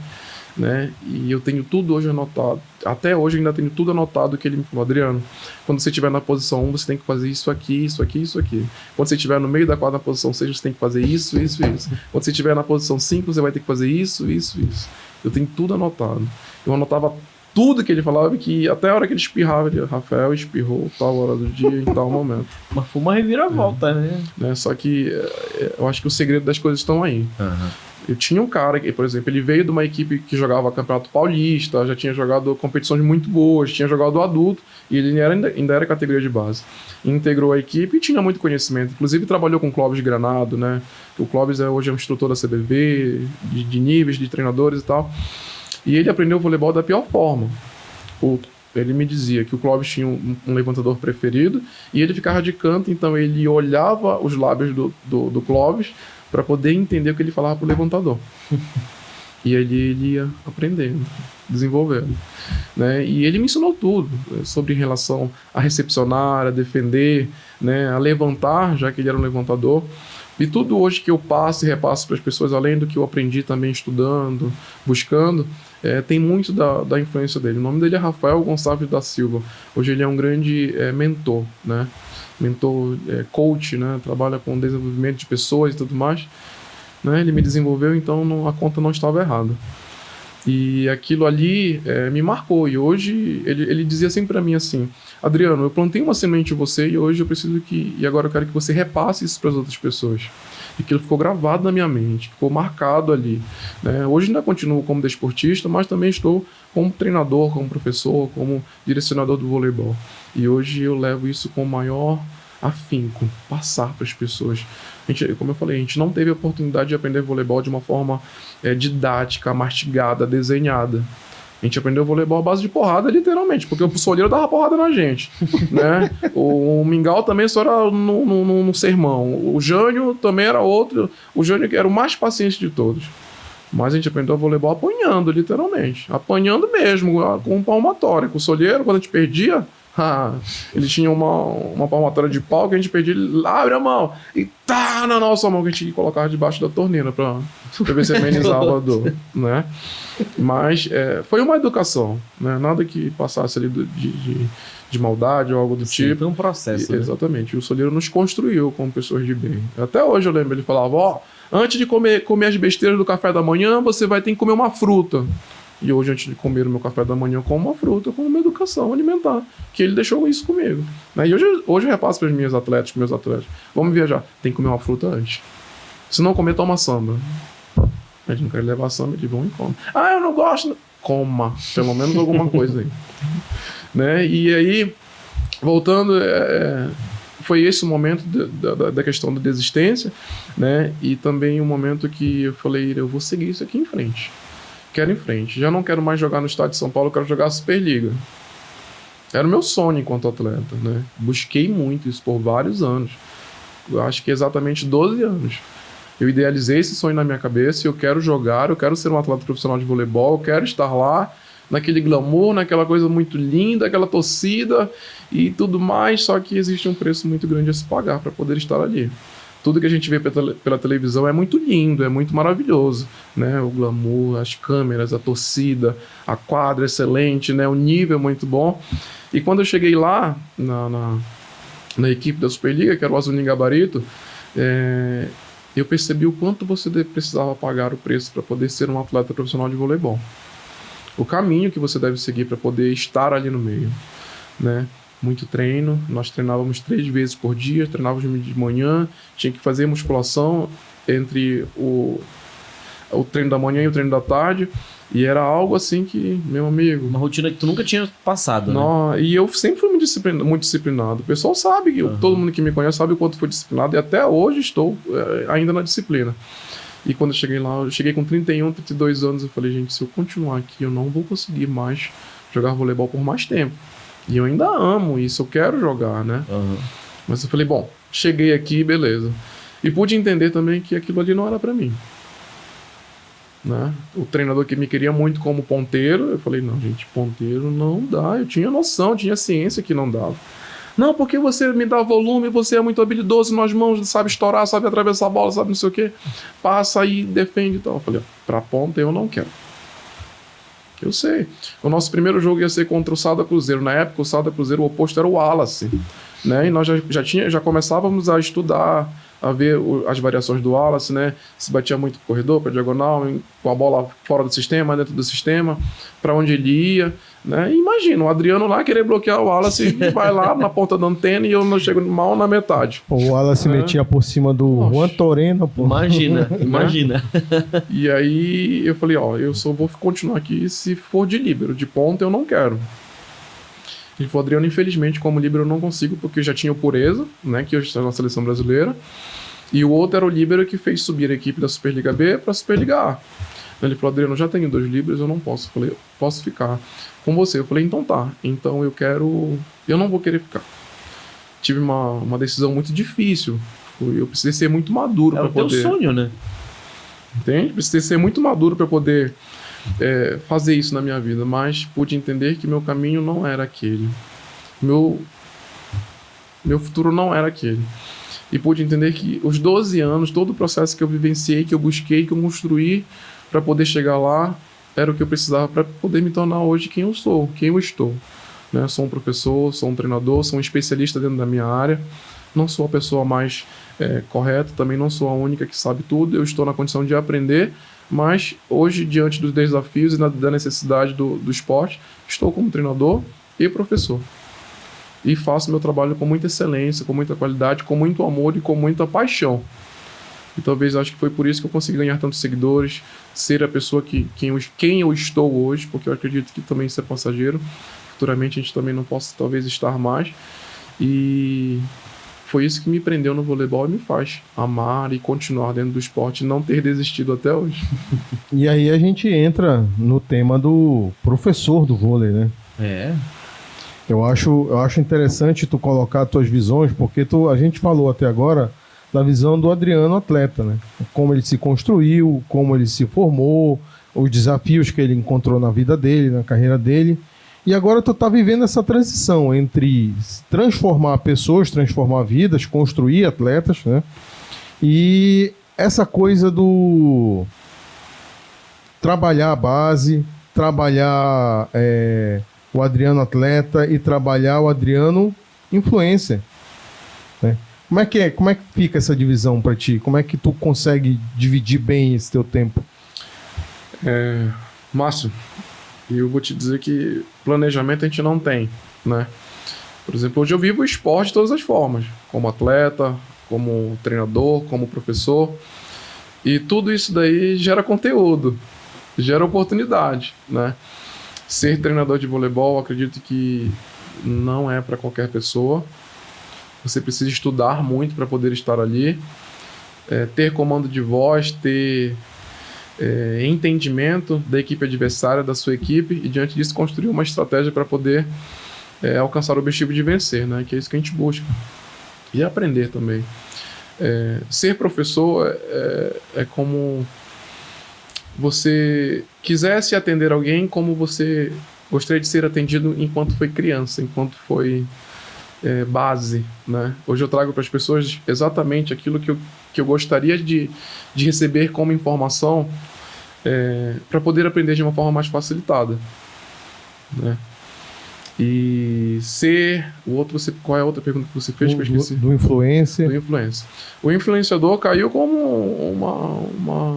né? E eu tenho tudo hoje anotado. Até hoje ainda tenho tudo anotado que ele me falou: Adriano, quando você estiver na posição 1, você tem que fazer isso aqui, isso aqui, isso aqui. Quando você estiver no meio da quadra na posição 6, você tem que fazer isso, isso, isso. Quando você estiver na posição 5, você vai ter que fazer isso, isso, isso. Eu tenho tudo anotado. Eu anotava tudo que ele falava, que até a hora que ele espirrava, ele: Rafael espirrou tal hora do dia, em tal momento. Mas foi uma reviravolta, né? Só que eu acho que o segredo das coisas estão aí. Eu tinha um cara que, por exemplo, ele veio de uma equipe que jogava Campeonato Paulista, já tinha jogado competições muito boas, tinha jogado adulto, e ele ainda era categoria de base. Integrou a equipe e tinha muito conhecimento. Inclusive trabalhou com o Clóvis Granado, né? O Clóvis hoje é um instrutor da CBV, de níveis, de treinadores e tal. E ele aprendeu o voleibol da pior forma. Ele me dizia que o Clóvis tinha um levantador preferido e ele ficava de canto, então ele olhava os lábios do Clóvis para poder entender o que ele falava pro levantador. E ele ia aprendendo, desenvolvendo. Né? E ele me ensinou tudo sobre relação a recepcionar, a defender, né? A levantar, já que ele era um levantador. E tudo hoje que eu passo e repasso para as pessoas, além do que eu aprendi também estudando, buscando, tem muito da influência dele. O nome dele é Rafael Gonçalves da Silva. Hoje ele é um grande mentor, né? Mentor, coach, né? Trabalha com desenvolvimento de pessoas e tudo mais. Né? Ele me desenvolveu, então a conta não estava errada. E aquilo ali me marcou. E hoje ele dizia sempre para mim assim: Adriano, eu plantei uma semente em você e hoje eu preciso e agora eu quero que você repasse isso para as outras pessoas. E aquilo ficou gravado na minha mente, ficou marcado ali. Né? Hoje ainda continuo como desportista, mas também estou como treinador, como professor, como direcionador do voleibol. E hoje eu levo isso com o maior afinco, passar para as pessoas. Como eu falei, a gente não teve a oportunidade de aprender voleibol de uma forma didática, mastigada, desenhada. A gente aprendeu voleibol à base de porrada, literalmente, porque o Soleiro dava porrada na gente. Né? O Mingau também só era no sermão. O Jânio também era outro. O Jânio era o mais paciente de todos. Mas a gente aprendeu voleibol apanhando, literalmente. Apanhando mesmo, com palmatória. Com o Soleiro, quando a gente perdia, Ele tinha uma palmatória de pau que a gente perdia, ele abre a mão e tá na nossa mão que a gente colocava debaixo da torneira pra ver se amenizava a dor, né? Mas foi uma educação, né? Nada que passasse ali de maldade ou algo do Sim, tipo. foi um processo, né? Exatamente. O Soleiro nos construiu como pessoas de bem. Até hoje eu lembro, ele falava, antes de comer as besteiras do café da manhã, você vai ter que comer uma fruta. E hoje, antes de comer o meu café da manhã, eu como uma fruta, como uma educação alimentar. Que ele deixou isso comigo. Né? E hoje eu repasso para os meus atletas, vamos viajar, tem que comer uma fruta antes. Se não comer, toma samba. A gente não quer levar samba, eles vão e comem. Eu não gosto. Coma, pelo menos alguma coisa aí. Né? E aí, voltando, foi esse o momento da questão da desistência, né? E também o momento que eu falei, eu vou seguir isso aqui em frente. Quero em frente. Já não quero mais jogar no estado de São Paulo, eu quero jogar a Superliga. Era o meu sonho enquanto atleta, né? Busquei muito isso por vários anos. Eu acho que exatamente 12 anos. Eu idealizei esse sonho na minha cabeça e eu quero jogar, eu quero ser um atleta profissional de voleibol, eu quero estar lá, naquele glamour, naquela coisa muito linda, aquela torcida e tudo mais, só que existe um preço muito grande a se pagar para poder estar ali. Tudo que a gente vê pela televisão é muito lindo, é muito maravilhoso, né? O glamour, as câmeras, a torcida, a quadra excelente, né? O nível é muito bom. E quando eu cheguei lá, na equipe da Superliga, que era o Azulim Gabarito, eu percebi o quanto você precisava pagar o preço para poder ser um atleta profissional de voleibol. O caminho que você deve seguir para poder estar ali no meio, né? Muito treino, nós treinávamos 3 vezes por dia, treinávamos de manhã, tinha que fazer musculação entre o treino da manhã e o treino da tarde, e era algo assim que, meu amigo... Uma rotina que tu nunca tinha passado, né? E eu sempre fui muito disciplinado. O pessoal sabe, todo mundo que me conhece sabe o quanto fui disciplinado, e até hoje estou ainda na disciplina. E quando eu cheguei lá, eu cheguei com 31, 32 anos, eu falei, gente, se eu continuar aqui, eu não vou conseguir mais jogar voleibol por mais tempo. E eu ainda amo isso, eu quero jogar, né? Mas eu falei, bom, cheguei aqui, beleza. E pude entender também que aquilo ali não era pra mim. Né? O treinador que me queria muito como ponteiro, eu falei, não, gente, ponteiro não dá. Eu tinha noção, tinha ciência que não dava. Não, porque você me dá volume, você é muito habilidoso nas mãos, sabe estourar, sabe atravessar a bola, sabe não sei o quê. Passa aí, defende e tal. Eu falei, pra ponta eu não quero. Eu sei. O nosso primeiro jogo ia ser contra o Sada Cruzeiro. Na época, o Sada Cruzeiro, o oposto era o Wallace. Né? E nós já começávamos a estudar, a ver as variações do Wallace, né? Se batia muito pro corredor, para diagonal, com a bola fora do sistema, dentro do sistema, para onde ele ia. Né? E imagina, o Adriano lá querer bloquear o Wallace e vai lá na ponta da antena e eu não chego mal na metade. O Wallace metia por cima do Juan Toreno. Pô. Imagina. E aí eu falei, eu só vou continuar aqui se for de líbero, de ponta eu não quero. Ele falou, Adriano, infelizmente como líbero eu não consigo, porque eu já tinha o Pureza, né, que hoje está na seleção brasileira, e o outro era o líbero que fez subir a equipe da Superliga B para a Superliga A. Ele falou, Adriano, eu já tenho 2 líberos, eu não posso. Eu falei, posso ficar com você. Eu falei, então tá. Então eu não vou querer ficar. Tive uma decisão muito difícil. Eu precisei ser muito maduro para poder... É o teu sonho, né? Entende? Precisei ser muito maduro para poder fazer isso na minha vida. Mas pude entender que meu caminho não era aquele. Meu futuro não era aquele. E pude entender que os 12 anos, todo o processo que eu vivenciei, que eu busquei, que eu construí para poder chegar lá, era o que eu precisava para poder me tornar hoje quem eu sou, quem eu estou. Né? Sou um professor, sou um treinador, sou um especialista dentro da minha área. Não sou a pessoa mais correta, também não sou a única que sabe tudo. Eu estou na condição de aprender, mas hoje, diante dos desafios e da necessidade do esporte, estou como treinador e professor. E faço meu trabalho com muita excelência, com muita qualidade, com muito amor e com muita paixão. E talvez acho que foi por isso que eu consegui ganhar tantos seguidores, ser a pessoa quem eu estou hoje, porque eu acredito que também isso é passageiro. Futuramente a gente também não possa talvez estar mais. E foi isso que me prendeu no voleibol e me faz amar e continuar dentro do esporte e não ter desistido até hoje. E aí a gente entra no tema do professor do vôlei, né? Eu acho interessante tu colocar tuas visões, porque a gente falou até agora da visão do Adriano atleta, né? Como ele se construiu, como ele se formou, os desafios que ele encontrou na vida dele, na carreira dele. E agora tu tá vivendo essa transição entre transformar pessoas, transformar vidas, construir atletas, né? E essa coisa do trabalhar a base, trabalhar o Adriano atleta e trabalhar o Adriano influencer, né? Como é que fica essa divisão para ti? Como é que tu consegue dividir bem esse teu tempo? Márcio, eu vou te dizer que planejamento a gente não tem, né? Por exemplo, hoje eu vivo o esporte de todas as formas, como atleta, como treinador, como professor, e tudo isso daí gera conteúdo, gera oportunidade, né? Ser treinador de voleibol, acredito que não é para qualquer pessoa. Você precisa estudar muito para poder estar ali, ter comando de voz, ter entendimento da equipe adversária, da sua equipe, e diante disso construir uma estratégia para poder alcançar o objetivo de vencer, né? Que é isso que a gente busca. E aprender também. Ser professor é como você quisesse atender alguém como você gostaria de ser atendido enquanto foi criança, enquanto foi base, né? Hoje eu trago para as pessoas exatamente aquilo que eu gostaria de receber como informação para poder aprender de uma forma mais facilitada, né? E ser qual é a outra pergunta que você fez que eu esqueci? Do influencer. Do influencer. O influenciador caiu como uma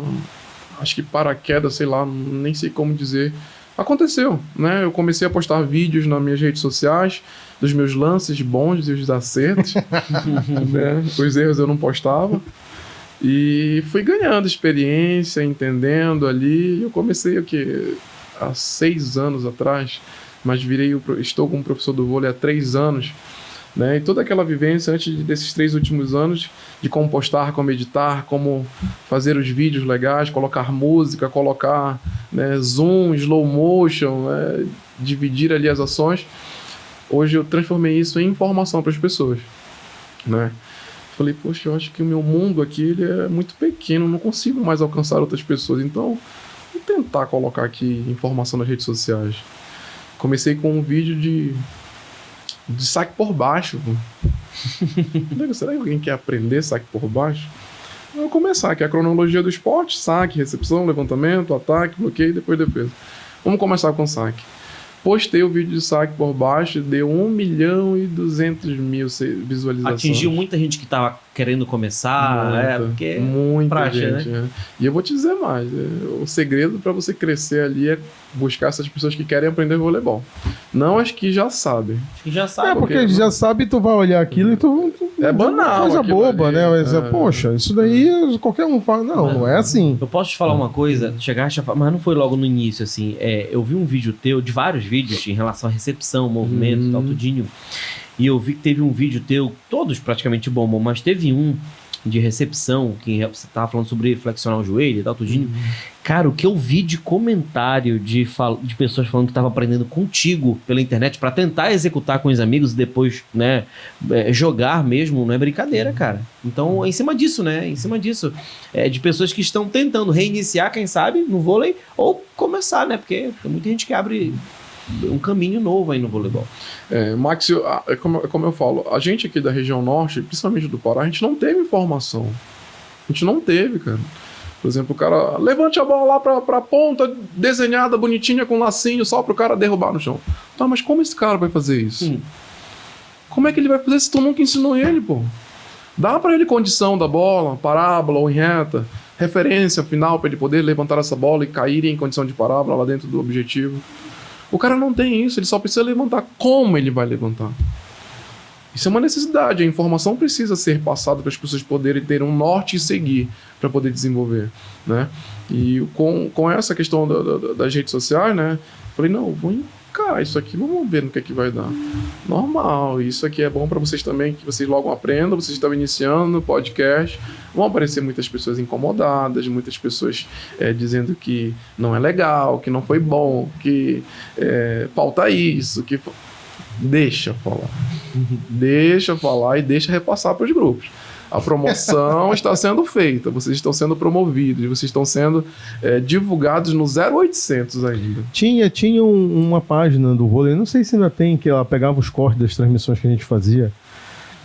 acho que paraquedas, sei lá, nem sei como dizer. Aconteceu, né? Eu comecei a postar vídeos nas minhas redes sociais dos meus lances bons e os acertos, né? Os erros eu não postava. E fui ganhando experiência, entendendo ali. Eu comecei há 6 anos atrás, mas estou como professor do vôlei há 3 anos, né? E toda aquela vivência antes desses 3 últimos anos de como postar, como editar, como fazer os vídeos legais, colocar música, colocar, né, zoom, slow motion, né, dividir ali as ações. Hoje eu transformei isso em informação para as pessoas, né? Falei, poxa, eu acho que o meu mundo aqui ele é muito pequeno, não consigo mais alcançar outras pessoas, então vou tentar colocar aqui informação nas redes sociais. Comecei com um vídeo de saque por baixo. Será que alguém quer aprender saque por baixo? Eu vou começar, que é a cronologia do esporte: saque, recepção, levantamento, ataque, bloqueio, depois defesa. Vamos começar com saque. Postei o vídeo de saque por baixo, deu 1.200.000 visualizações. Atingiu muita gente que estava querendo começar, porque muita praxe, gente, né? E eu vou te dizer mais, o segredo para você crescer ali é buscar essas pessoas que querem aprender voleibol. Não as que já sabem. Que já sabe. Porque já sabe, tu vai olhar aquilo e tu é banal. Coisa boba, ali, né? Mas, poxa, isso daí qualquer um fala. Não é assim. Eu posso te falar uma coisa, chegaste a falar, mas não foi logo no início, assim. Eu vi um vídeo teu, de vários vídeos em relação à recepção, movimento e tal, tudinho. E eu vi que teve um vídeo teu, todos praticamente bombam, mas teve um de recepção, que você tava falando sobre flexionar o joelho e tal, tudinho. Cara, o que eu vi de comentário de pessoas falando que tava aprendendo contigo pela internet para tentar executar com os amigos e depois, né, jogar mesmo, não é brincadeira, cara. Então, é em cima disso, né? Em cima disso. De pessoas que estão tentando reiniciar, quem sabe, no vôlei, ou começar, né? Porque tem muita gente que abre um caminho novo aí no voleibol. Max, como eu falo, a gente aqui da região norte, principalmente do Pará, a gente não teve informação. A gente não teve, cara. Por exemplo, o cara levante a bola lá pra ponta, desenhada, bonitinha, com lacinho, só pro cara derrubar no chão. Tá, mas como esse cara vai fazer isso? Como é que ele vai fazer se tu nunca ensinou ele, pô? Dá pra ele condição da bola, parábola ou em reta, referência final pra ele poder levantar essa bola e cair em condição de parábola lá dentro do objetivo. O cara não tem isso, ele só precisa levantar. Como ele vai levantar? Isso é uma necessidade, a informação precisa ser passada para as pessoas poderem ter um norte e seguir para poder desenvolver, né? E com essa questão das redes sociais, né? Falei, não, vou encarar isso aqui, vamos ver no que é que vai dar. Normal, isso aqui é bom para vocês também, que vocês logo aprendam, vocês estão iniciando no podcast, vão aparecer muitas pessoas incomodadas, muitas pessoas dizendo que não é legal, que não foi bom, que falta isso, que... Deixa falar e deixa repassar para os grupos. A promoção está sendo feita, vocês estão sendo promovidos, vocês estão sendo divulgados no 0800 ainda. Tinha uma página do vôlei, não sei se ainda tem, que ela pegava os cortes das transmissões que a gente fazia.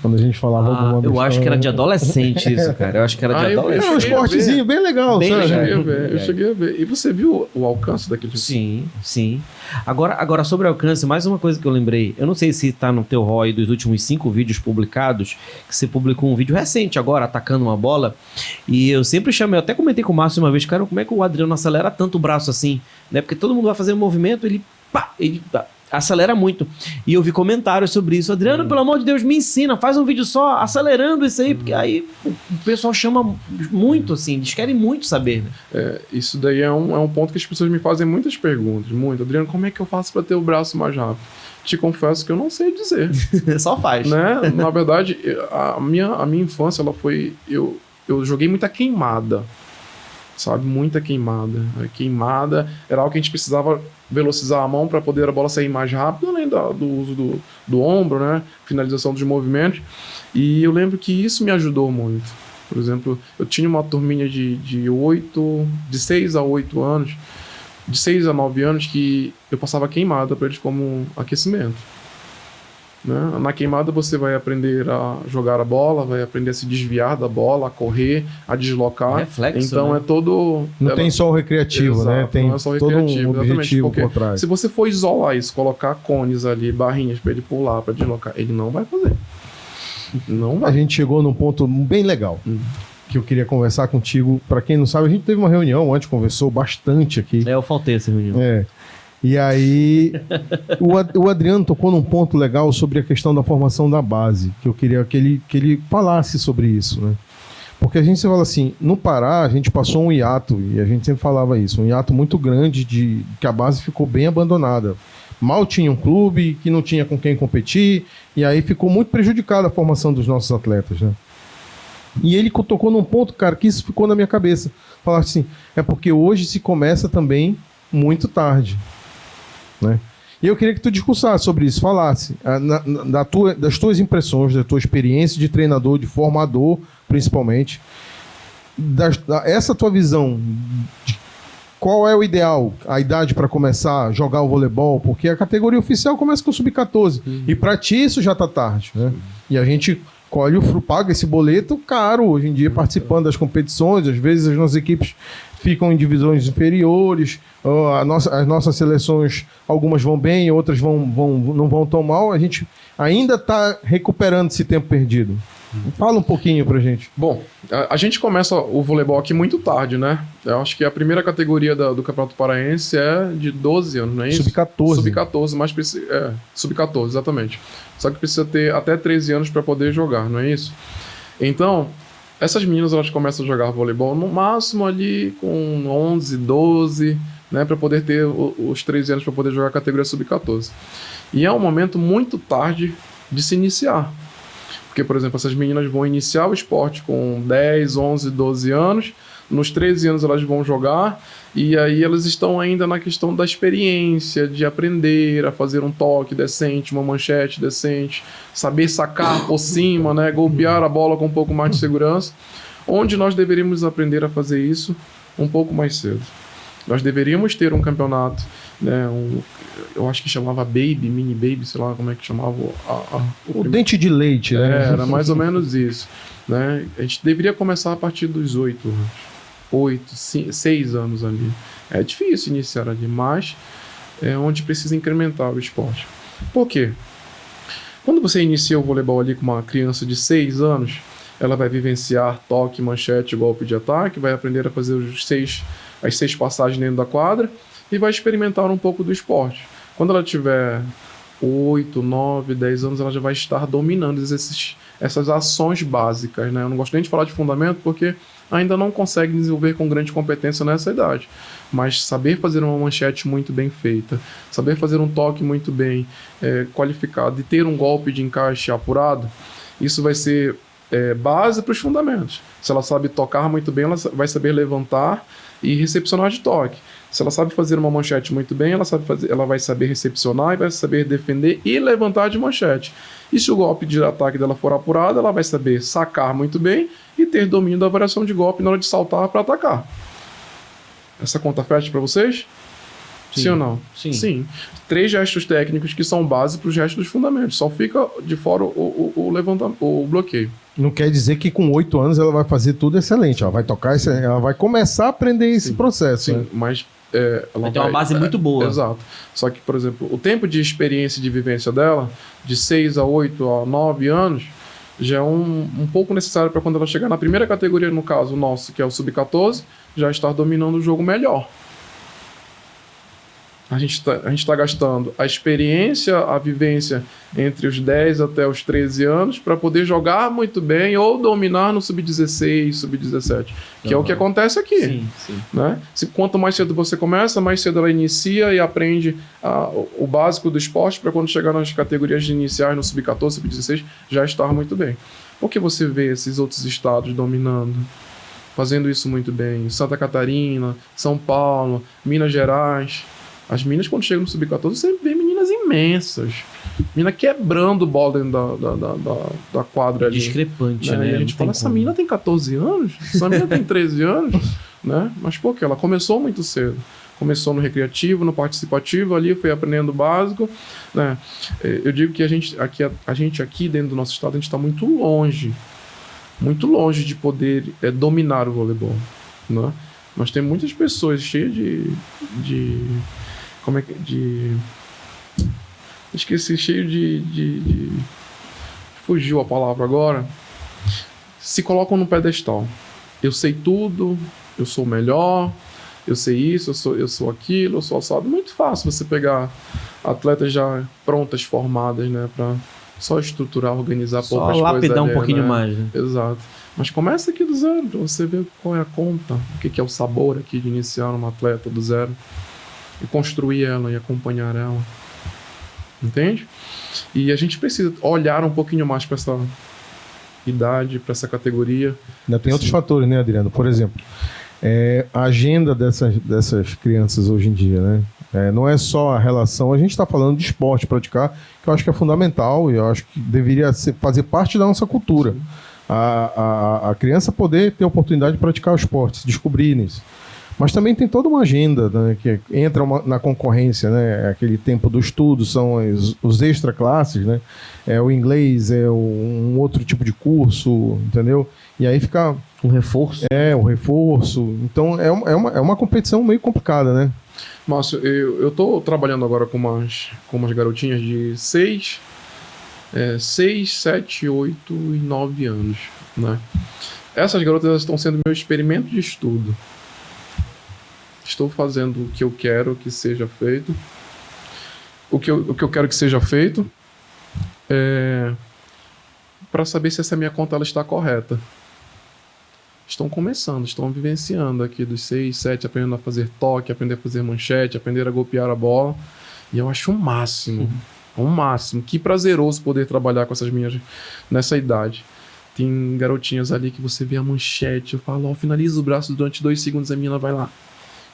Quando a gente falava alguma Eu acho que era de adolescente isso, cara. Eu acho que era de adolescente. É um esportezinho bem legal, Bem sabe? legal. Eu cheguei a ver. E você viu o alcance daquele tipo? Sim. Agora, sobre alcance, mais uma coisa que eu lembrei. Eu não sei se tá no teu ROI dos últimos 5 vídeos publicados, que você publicou um vídeo recente agora, atacando uma bola. E eu sempre chamei, eu até comentei com o Márcio uma vez, cara, como é que o Adriano acelera tanto o braço assim? Né? Porque todo mundo vai fazer um movimento, ele acelera muito. E eu vi comentários sobre isso. Adriano, pelo amor de Deus, me ensina, faz um vídeo só acelerando isso aí, porque aí o pessoal chama muito, assim, eles querem muito saber, né? Isso daí é um ponto que as pessoas me fazem muitas perguntas, muito. Adriano, como é que eu faço para ter o braço mais rápido? Te confesso que eu não sei dizer. Só faz. Né? Na verdade, a minha infância, ela foi... Eu joguei muita queimada, sabe? Muita queimada. A queimada era algo que a gente precisava velocizar a mão para poder a bola sair mais rápido, além do uso do ombro, né? Finalização dos movimentos. E eu lembro que isso me ajudou muito. Por exemplo, eu tinha uma turminha de 6 a 8 anos, de 6 a 9 anos, que eu passava queimada para eles como um aquecimento. Né? Na queimada você vai aprender a jogar a bola, vai aprender a se desviar da bola, a correr, a deslocar. Reflexo, então né? é todo... Não tem só o recreativo, Exato, né? Tem não é só o todo um recreativo, objetivo porque por trás. se você for isolar isso, colocar cones ali, barrinhas para ele pular, para deslocar, ele não vai fazer. Não A vai. gente chegou num ponto bem legal que eu queria conversar contigo. Para quem não sabe, a gente teve uma reunião antes, conversou bastante aqui. Eu faltei essa reunião. E aí, o Adriano tocou num ponto legal sobre a questão da formação da base, que eu queria que ele falasse sobre isso, né? Porque a gente sempre fala assim, no Pará a gente passou um hiato, e a gente sempre falava isso, um hiato muito grande de que a base ficou bem abandonada. Mal tinha um clube, que não tinha com quem competir, e aí ficou muito prejudicada a formação dos nossos atletas, né? E ele tocou num ponto, cara, que isso ficou na minha cabeça. Falar assim, é porque hoje se começa também muito tarde. Né? E eu queria que tu discursasse sobre isso, falasse das tuas impressões, da tua experiência de treinador, de formador, principalmente, essa tua visão de qual é o ideal, a idade para começar a jogar o voleibol, porque a categoria oficial começa com o sub-14, e para ti isso já tá tarde, né? E a gente colhe o fruto, paga esse boleto caro hoje em dia, participando das competições, às vezes as nossas equipes ficam em divisões inferiores, as nossas seleções, algumas vão bem, outras não vão tão mal, a gente ainda está recuperando esse tempo perdido. Fala um pouquinho pra gente. Bom, a gente começa o voleibol aqui muito tarde, né? Eu acho que a primeira categoria do Campeonato Paraense é de 12 anos, não é isso? Sub-14. Sub-14, mas precisa... sub-14, exatamente. Só que precisa ter até 13 anos para poder jogar, não é isso? Então, essas meninas, elas começam a jogar voleibol no máximo ali com 11, 12, né? Para poder ter os 13 anos para poder jogar a categoria sub-14. E é um momento muito tarde de se iniciar. Porque, por exemplo, essas meninas vão iniciar o esporte com 10, 11, 12 anos, nos 13 anos elas vão jogar, e aí elas estão ainda na questão da experiência, de aprender a fazer um toque decente, uma manchete decente, saber sacar por cima, né, golpear a bola com um pouco mais de segurança, onde nós deveríamos aprender a fazer isso um pouco mais cedo. Nós deveríamos ter um campeonato, né, eu acho que chamava Baby, Mini Baby, sei lá como é que chamava. O dente de leite, né? Era mais ou menos isso. Né? A gente deveria começar a partir dos 6 anos ali. É difícil iniciar ali, mas é onde precisa incrementar o esporte. Por quê? Quando você inicia o voleibol ali com uma criança de 6 anos, ela vai vivenciar toque, manchete, golpe de ataque, vai aprender a fazer as 6 passagens dentro da quadra e vai experimentar um pouco do esporte. Quando ela tiver 8, 9, 10 anos, ela já vai estar dominando essas ações básicas, né? Eu não gosto nem de falar de fundamento porque ainda não consegue desenvolver com grande competência nessa idade. Mas saber fazer uma manchete muito bem feita, saber fazer um toque muito bem qualificado e ter um golpe de encaixe apurado, isso vai ser base para os fundamentos. Se ela sabe tocar muito bem, ela vai saber levantar e recepcionar de toque. Se ela sabe fazer uma manchete muito bem, ela vai saber recepcionar e vai saber defender e levantar de manchete. E se o golpe de ataque dela for apurado, ela vai saber sacar muito bem e ter domínio da variação de golpe na hora de saltar para atacar. Essa conta fecha para vocês? Sim ou não? Sim. 3 gestos técnicos que são base para os gestos dos fundamentos. Só fica de fora o bloqueio. Não quer dizer que com 8 anos ela vai fazer tudo excelente. Ela vai tocar, ela vai começar a aprender esse processo. Sim, né? mas ela Vai ter uma base muito boa. Exato. Só que, por exemplo, o tempo de experiência e de vivência dela, de 6 a 8 a 9 anos, já é um pouco necessário para quando ela chegar na primeira categoria, no caso nosso, que é o Sub-14, já estar dominando o jogo melhor. A gente tá gastando a experiência, a vivência entre os 10 até os 13 anos para poder jogar muito bem ou dominar no Sub-16, Sub-17, que é o que acontece aqui. Sim. Né? Quanto mais cedo você começa, mais cedo ela inicia e aprende o básico do esporte para quando chegar nas categorias iniciais no Sub-14, Sub-16, já estar muito bem. Por que você vê esses outros estados dominando? Fazendo isso muito bem. Santa Catarina, São Paulo, Minas Gerais. As meninas, quando chegam no Sub-14, você vê meninas imensas. Menina quebrando bola dentro da quadra ali. Discrepante, né? E a gente fala, essa menina tem 14 anos? Essa menina tem 13 anos? Né? Mas por quê? Ela começou muito cedo. Começou no recreativo, no participativo, ali foi aprendendo o básico. Né? Eu digo que a gente aqui dentro do nosso estado, a gente está muito longe de poder dominar o voleibol. Né? Mas tem muitas pessoas cheias esqueci, cheio de fugiu a palavra agora. Se colocam no pedestal. Eu sei tudo, eu sou o melhor, eu sei isso, eu sou aquilo, eu sou assado. Muito fácil você pegar atletas já prontas, formadas, né, para só estruturar, organizar poucas coisas. Só lapidar um pouquinho né? mais, né? Exato. Mas começa aqui do zero, pra você ver qual é a conta, o que é o sabor aqui de iniciar uma atleta do zero. E construir ela e acompanhar ela. Entende? E a gente precisa olhar um pouquinho mais para essa idade, para essa categoria. Ainda tem outros fatores, né, Adriano? Por exemplo, a agenda dessas crianças hoje em dia, né? Não é só a relação, a gente está falando de esporte, praticar, que eu acho que é fundamental e eu acho que deveria fazer parte da nossa cultura. A criança poder ter a oportunidade de praticar o esporte, se descobrir nisso. Mas também tem toda uma agenda, né, que entra na concorrência, né? Aquele tempo do estudo, são os extra classes, né? O inglês, um outro tipo de curso, entendeu? E aí fica... Um reforço. Um reforço. Então é uma competição meio complicada, né? Márcio, eu tô trabalhando agora com umas garotinhas de 6, 7, 8 e 9 anos, né? Essas garotas estão sendo meu experimento de estudo. Estou fazendo o que eu quero que seja feito. O que eu quero que seja feito para saber se essa minha conta ela está correta. Estão começando, estão vivenciando aqui dos 6, 7, aprendendo a fazer toque, aprender a fazer manchete, aprender a golpear a bola. E eu acho um máximo. Que prazeroso poder trabalhar com essas minhas nessa idade. Tem garotinhas ali que você vê a manchete, eu falo, finaliza o braço durante 2 segundos, a menina vai lá.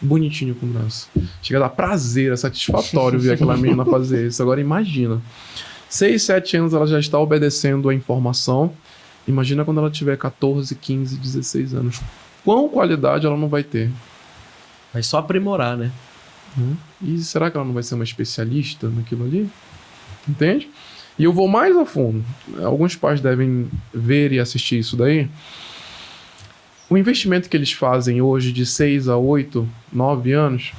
Bonitinho com o braço. Chega a dar prazer, é satisfatório ver aquela menina fazer isso. Agora imagina. 6, 7 anos ela já está obedecendo a informação. Imagina quando ela tiver 14, 15, 16 anos. Qual qualidade ela não vai ter? Vai só aprimorar, né? E será que ela não vai ser uma especialista naquilo ali? Entende? E eu vou mais a fundo. Alguns pais devem ver e assistir isso daí. O investimento que eles fazem hoje de 6 a 8, 9 anos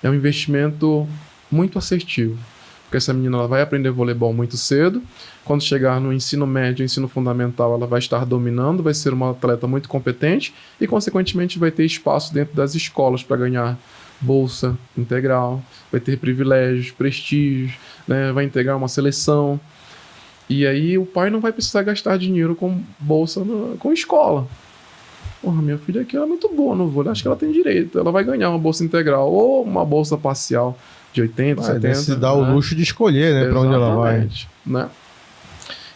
é um investimento muito assertivo. Porque essa menina ela vai aprender voleibol muito cedo. Quando chegar no ensino médio, ensino fundamental, ela vai estar dominando, vai ser uma atleta muito competente e, consequentemente, vai ter espaço dentro das escolas para ganhar bolsa integral, vai ter privilégios, prestígios, né? Vai integrar uma seleção. E aí o pai não vai precisar gastar dinheiro com bolsa, com escola. Porra, minha filha aqui ela é muito boa no vôlei, acho que ela tem direito. Ela vai ganhar uma bolsa integral ou uma bolsa parcial de 80, 70. Se dá o luxo de escolher, né, para onde ela vai. Né?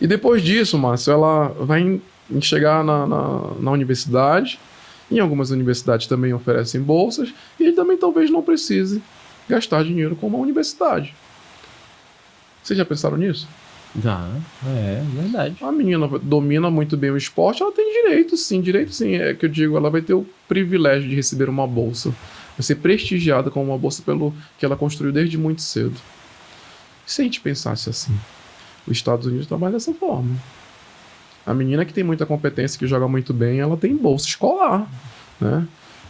E depois disso, Márcio, ela vai chegar na universidade Em algumas universidades também oferecem bolsas e ele também talvez não precise gastar dinheiro com uma universidade. Vocês já pensaram nisso? É verdade. A menina domina muito bem o esporte, ela tem direito sim. É que eu digo, ela vai ter o privilégio de receber uma bolsa. Vai ser prestigiada com uma bolsa pelo que ela construiu desde muito cedo. E se a gente pensasse assim? Os Estados Unidos trabalham dessa forma. A menina que tem muita competência, que joga muito bem, ela tem bolsa escolar, né?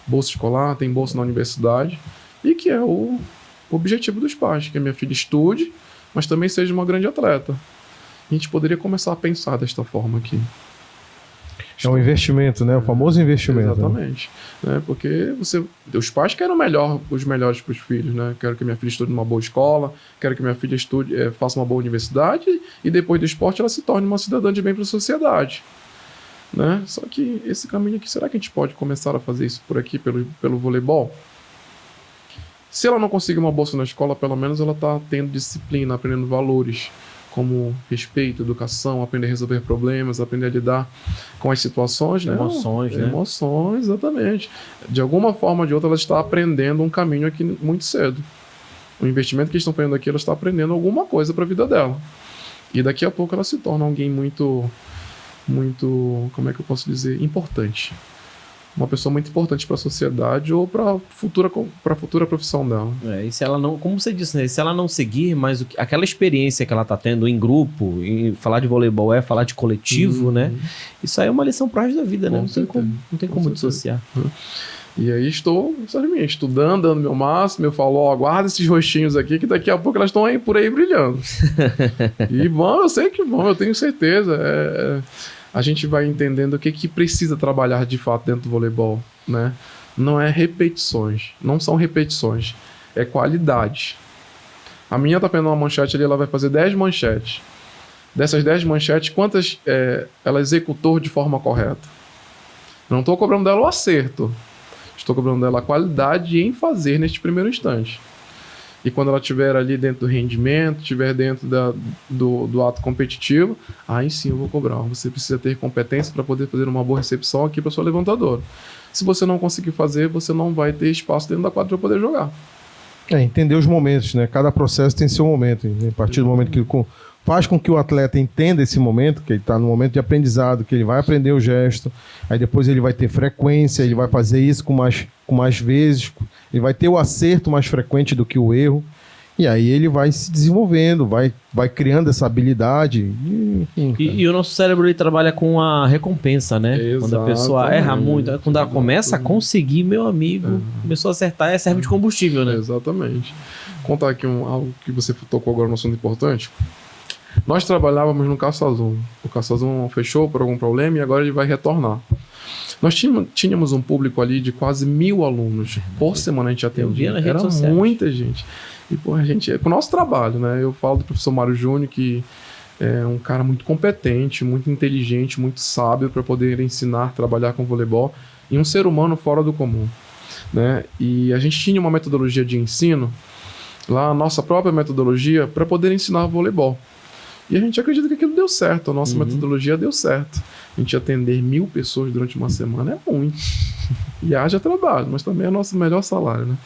Bolsa escolar, tem bolsa na universidade, e que é o objetivo dos pais, que a minha filha estude, mas também seja uma grande atleta. A gente poderia começar a pensar desta forma aqui. É um investimento, né? O famoso investimento. Exatamente. Né? Porque os pais querem os melhores para os filhos, né? Quero que minha filha estude numa boa escola, quero que minha filha faça uma boa universidade e depois do esporte ela se torne uma cidadã de bem para a sociedade. Né? Só que esse caminho aqui, será que a gente pode começar a fazer isso por aqui, pelo voleibol? Se ela não conseguir uma bolsa na escola, pelo menos ela está tendo disciplina, aprendendo valores, como respeito, educação, aprender a resolver problemas, aprender a lidar com as situações, né? Emoções, né? Emoções, exatamente. De alguma forma ou de outra, ela está aprendendo um caminho aqui muito cedo. O investimento que eles estão fazendo aqui, ela está aprendendo alguma coisa para a vida dela. E daqui a pouco ela se torna alguém muito, como é que eu posso dizer, importante. Uma pessoa muito importante para a sociedade ou para a futura profissão dela. E se ela não, como você disse, né? Se ela não seguir, mas aquela experiência que ela tá tendo em grupo, em falar de voleibol falar de coletivo, né? Isso aí é uma lição pro resto da vida, né? Não tem como dissociar. E aí estou, estudando, dando meu máximo, eu falo, guarda esses rostinhos aqui, que daqui a pouco elas estão aí por aí brilhando. E vão, eu sei que vão, eu tenho certeza. A gente vai entendendo o que precisa trabalhar de fato dentro do voleibol, né? Não é repetições, não são repetições, é qualidade. A minha tá pegando uma manchete ali, ela vai fazer 10 manchetes. Dessas 10 manchetes, quantas ela executou de forma correta? Eu não estou cobrando dela o acerto, estou cobrando dela a qualidade em fazer neste primeiro instante. E quando ela estiver ali dentro do rendimento, estiver dentro do ato competitivo, aí sim eu vou cobrar. Você precisa ter competência para poder fazer uma boa recepção aqui para sua levantadora. Se você não conseguir fazer, você não vai ter espaço dentro da quadra para poder jogar. Entender os momentos, né? Cada processo tem seu momento. A partir do momento que faz com que o atleta entenda esse momento, que ele está no momento de aprendizado, que ele vai aprender o gesto, aí depois ele vai ter frequência, ele vai fazer isso com mais vezes, ele vai ter o acerto mais frequente do que o erro, e aí ele vai se desenvolvendo, vai criando essa habilidade. E o nosso cérebro ele trabalha com a recompensa, né? Exatamente. Quando a pessoa erra muito, quando ela começa a conseguir, meu amigo, começou a acertar, serve de combustível, né? Exatamente. Vou contar aqui algo que você tocou agora no assunto importante. Nós trabalhávamos no Caça Azul. O Caça Azul fechou por algum problema e agora ele vai retornar. Nós tínhamos um público ali de quase 1.000 alunos. Por semana a gente atendia. Era muita gente. E a gente, com o nosso trabalho, né? Eu falo do professor Mário Júnior, que é um cara muito competente, muito inteligente, muito sábio para poder ensinar, trabalhar com voleibol. E um ser humano fora do comum, né? E a gente tinha uma metodologia de ensino, lá a nossa própria metodologia, para poder ensinar voleibol. E a gente acredita que aquilo deu certo, a nossa metodologia deu certo. A gente atender 1.000 pessoas durante uma semana é muito. E haja trabalho, mas também é o nosso melhor salário, né?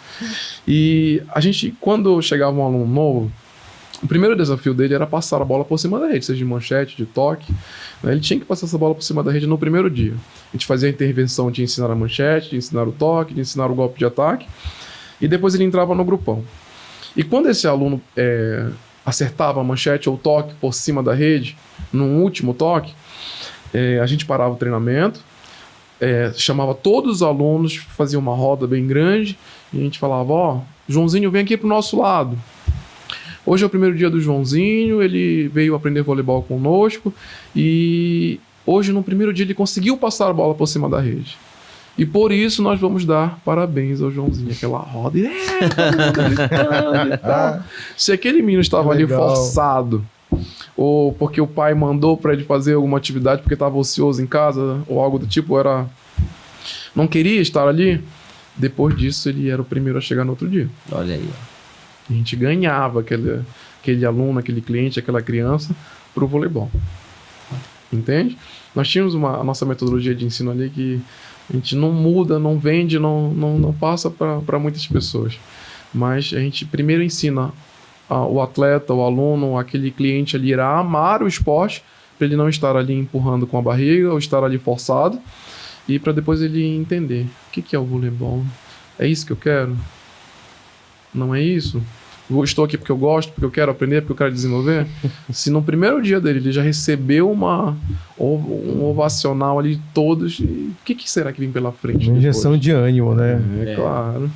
E a gente, quando chegava um aluno novo, o primeiro desafio dele era passar a bola por cima da rede, seja de manchete, de toque. Né? Ele tinha que passar essa bola por cima da rede no primeiro dia. A gente fazia a intervenção de ensinar a manchete, de ensinar o toque, de ensinar o golpe de ataque. E depois ele entrava no grupão. E quando esse aluno acertava a manchete ou toque por cima da rede, num último toque, a gente parava o treinamento, chamava todos os alunos, fazia uma roda bem grande, e a gente falava, Joãozinho, vem aqui pro nosso lado. Hoje é o primeiro dia do Joãozinho, ele veio aprender voleibol conosco, e hoje, no primeiro dia, ele conseguiu passar a bola por cima da rede. E por isso nós vamos dar parabéns ao Joãozinho. Aquela roda. Todo mundo gritando e tal. Se aquele menino estava ali forçado, ou porque o pai mandou para ele fazer alguma atividade porque estava ocioso em casa, ou algo do tipo, não queria estar ali, depois disso ele era o primeiro a chegar no outro dia. Olha aí. A gente ganhava aquele aluno, aquele cliente, aquela criança pro voleibol. entende? Nós tínhamos a nossa metodologia de ensino ali que a gente não muda, não vende, não passa para muitas pessoas. Mas a gente primeiro ensina o atleta, o aluno, aquele cliente ali a amar o esporte, para ele não estar ali empurrando com a barriga ou estar ali forçado, e para depois ele entender o que é o voleibol. É isso que eu quero? Não é isso? Eu estou aqui porque eu gosto, porque eu quero aprender, porque eu quero desenvolver. Se no primeiro dia dele ele já recebeu um ovacional ali de todos, o que será que vem pela frente? Uma injeção de ânimo, né? Claro.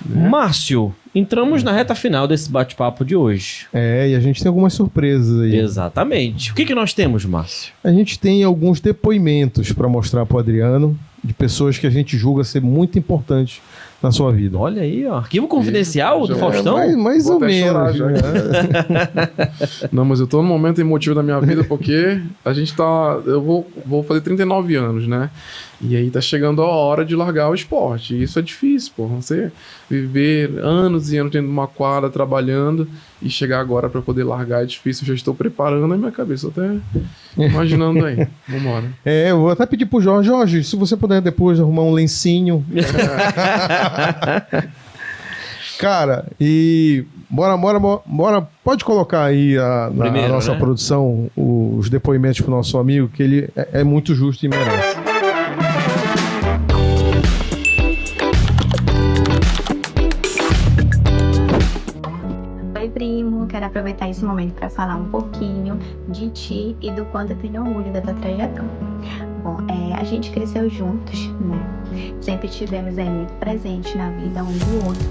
Márcio, entramos na reta final desse bate-papo de hoje. E a gente tem algumas surpresas aí. Exatamente. O que nós temos, Márcio? A gente tem alguns depoimentos para mostrar para o Adriano de pessoas que a gente julga ser muito importantes na sua vida. Olha aí, ó. Arquivo confidencial do Faustão? Mais ou menos. Chorar, Não, mas eu tô num momento emotivo da minha vida porque a gente tá... Eu vou fazer 39 anos, né? E aí tá chegando a hora de largar o esporte. E isso é difícil, pô. Você viver anos e anos dentro de uma quadra, trabalhando, e chegar agora para poder largar é difícil. Eu já estou preparando a minha cabeça, até imaginando aí. Vambora. Eu vou até pedir pro Jorge, se você puder depois arrumar um lencinho. Cara, e bora, pode colocar aí na nossa, né, produção os depoimentos pro nosso amigo, que ele é muito justo e merece. Oi, primo, quero aproveitar esse momento para falar um pouquinho de ti e do quanto eu tenho orgulho da tua trajetória. Bom, a gente cresceu juntos, né? Sempre tivemos muito presente na vida um do outro.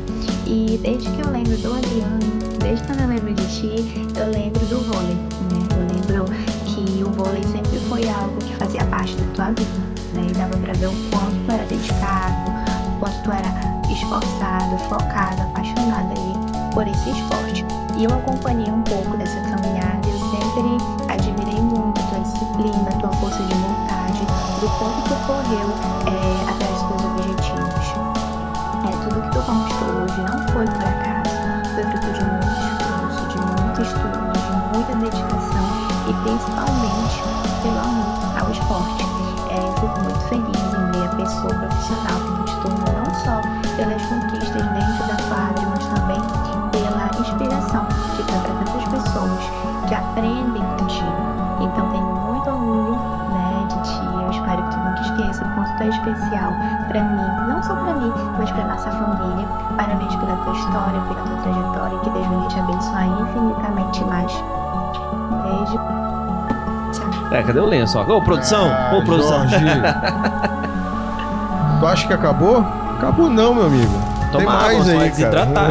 E desde que eu lembro do Adriano, desde quando eu lembro de ti, eu lembro do vôlei, né? Eu lembro que o vôlei sempre foi algo que fazia parte da tua vida, né? E dava pra ver o quanto tu era dedicado, o quanto tu era esforçado, focado, apaixonado ali por esse esporte. E eu acompanhei um pouco dessa caminhada e eu sempre admirei muito a tua disciplina, a tua força de vontade, do quanto tu correu atrás dos teus objetivos. Tudo que tu conquistou hoje não foi por acaso, foi fruto de muito esforço, de muito estudo, de muita dedicação e principalmente pelo amor ao esporte. Fico muito feliz em ver a pessoa profissional que tu te tornou, não só pelas conquistas dentro da quadra, mas também pela inspiração que dá para tantas pessoas que aprendem contigo. Então tenho muito orgulho, né, de ti. Eu espero que tu nunca esqueça o quanto tu é especial para mim, não só para mim, mas para nossa família. Parabéns pela tua história, pela tua trajetória, que Deus venha te abençoar infinitamente mais. Beijo. Tchau. Cadê o lenço? Ô, produção! Ô, produção! Jorge. Tu acha que acabou? Acabou não, meu amigo. Toma tem mais água, aí, vai cara. desidratar.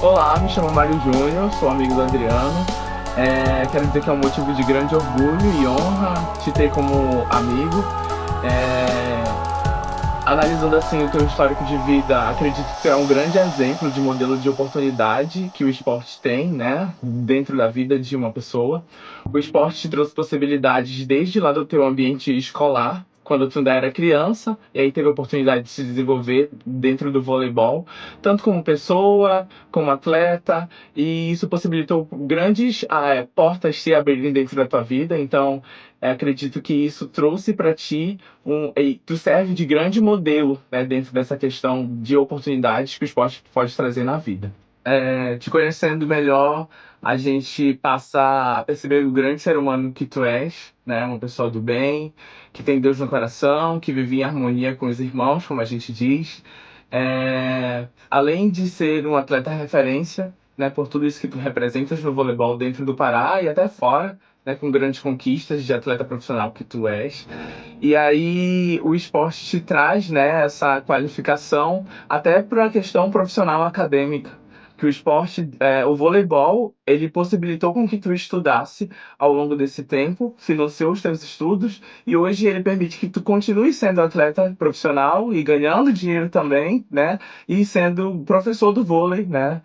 Olá, me chamo Mário Júnior, sou amigo do Adriano. Quero dizer que é um motivo de grande orgulho e honra te ter como amigo. Analisando assim o teu histórico de vida, acredito que você é um grande exemplo de modelo de oportunidade que o esporte tem, né, dentro da vida de uma pessoa. O esporte te trouxe possibilidades desde lá do teu ambiente escolar, quando tu ainda era criança, e aí teve a oportunidade de se desenvolver dentro do voleibol, tanto como pessoa, como atleta, e isso possibilitou grandes portas se abrirem dentro da tua vida. Então, acredito que isso trouxe para ti, tu serve de grande modelo, né, dentro dessa questão de oportunidades que o esporte pode trazer na vida. Te conhecendo melhor, a gente passa a perceber o grande ser humano que tu és, né? Uma pessoa do bem, que tem Deus no coração, que vive em harmonia com os irmãos, como a gente diz. Além de ser um atleta referência, né, por tudo isso que tu representas no voleibol dentro do Pará e até fora, né, com grandes conquistas de atleta profissional que tu és. E aí o esporte te traz, né, essa qualificação até para a questão profissional acadêmica, que o esporte, o voleibol, ele possibilitou com que tu estudasse ao longo desse tempo, financiou os teus estudos, e hoje ele permite que tu continue sendo atleta profissional e ganhando dinheiro também, né, e sendo professor do vôlei, né.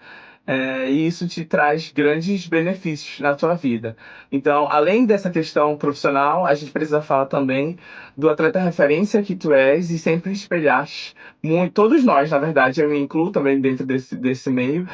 e isso te traz grandes benefícios na tua vida. Então, além dessa questão profissional, a gente precisa falar também do atleta referência que tu és e sempre espelhaste muito, todos nós, na verdade, eu me incluo também dentro desse meio,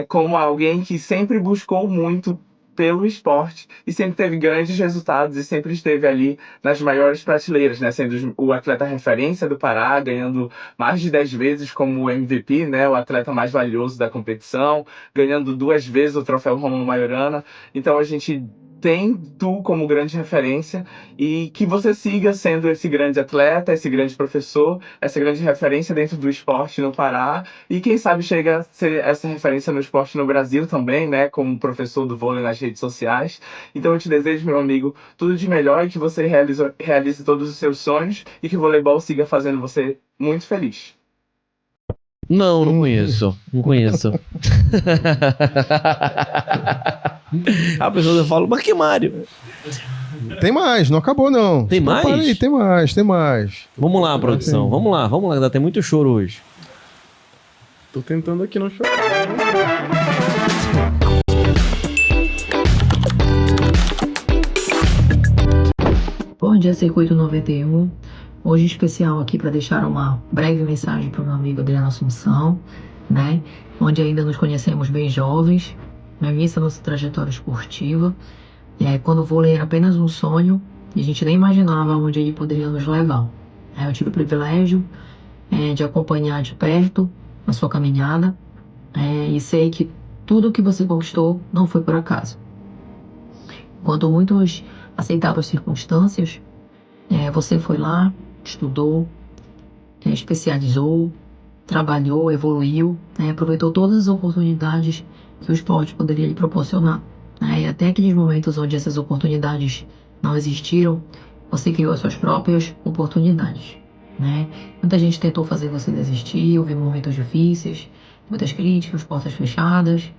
como alguém que sempre buscou muito pelo esporte e sempre teve grandes resultados e sempre esteve ali nas maiores prateleiras, né? Sendo o atleta referência do Pará, ganhando mais de 10 vezes como MVP, né? O atleta mais valioso da competição, ganhando 2 vezes o troféu Romulo Maiorana. Então a gente tem tu como grande referência e que você siga sendo esse grande atleta, esse grande professor, essa grande referência dentro do esporte no Pará e quem sabe chega a ser essa referência no esporte no Brasil também, né, como professor do vôlei nas redes sociais. Então eu te desejo, meu amigo, tudo de melhor e que você realize todos os seus sonhos e que o voleibol siga fazendo você muito feliz. Não conheço. Não conheço. A pessoa fala, mas que Mário? Tem mais, não acabou não. Tem mais? Para aí, tem mais. Vamos lá, produção. Vamos lá, ainda tem muito choro hoje. Tô tentando aqui não chorar. Bom dia, Circuito 91. Hoje especial aqui para deixar uma breve mensagem para o meu amigo Adriano Assunção, né? Onde ainda nos conhecemos bem jovens, no início da nossa trajetória esportiva. Quando o vôlei era apenas um sonho e a gente nem imaginava onde ele poderia nos levar. Eu tive o privilégio de acompanhar de perto a sua caminhada e sei que tudo que você conquistou não foi por acaso. Enquanto muitos aceitavam as circunstâncias, você foi lá, estudou, especializou, trabalhou, evoluiu, aproveitou todas as oportunidades que o esporte poderia lhe proporcionar. E até aqueles momentos onde essas oportunidades não existiram, você criou as suas próprias oportunidades. Muita gente tentou fazer você desistir, houve momentos difíceis, muitas críticas, portas fechadas,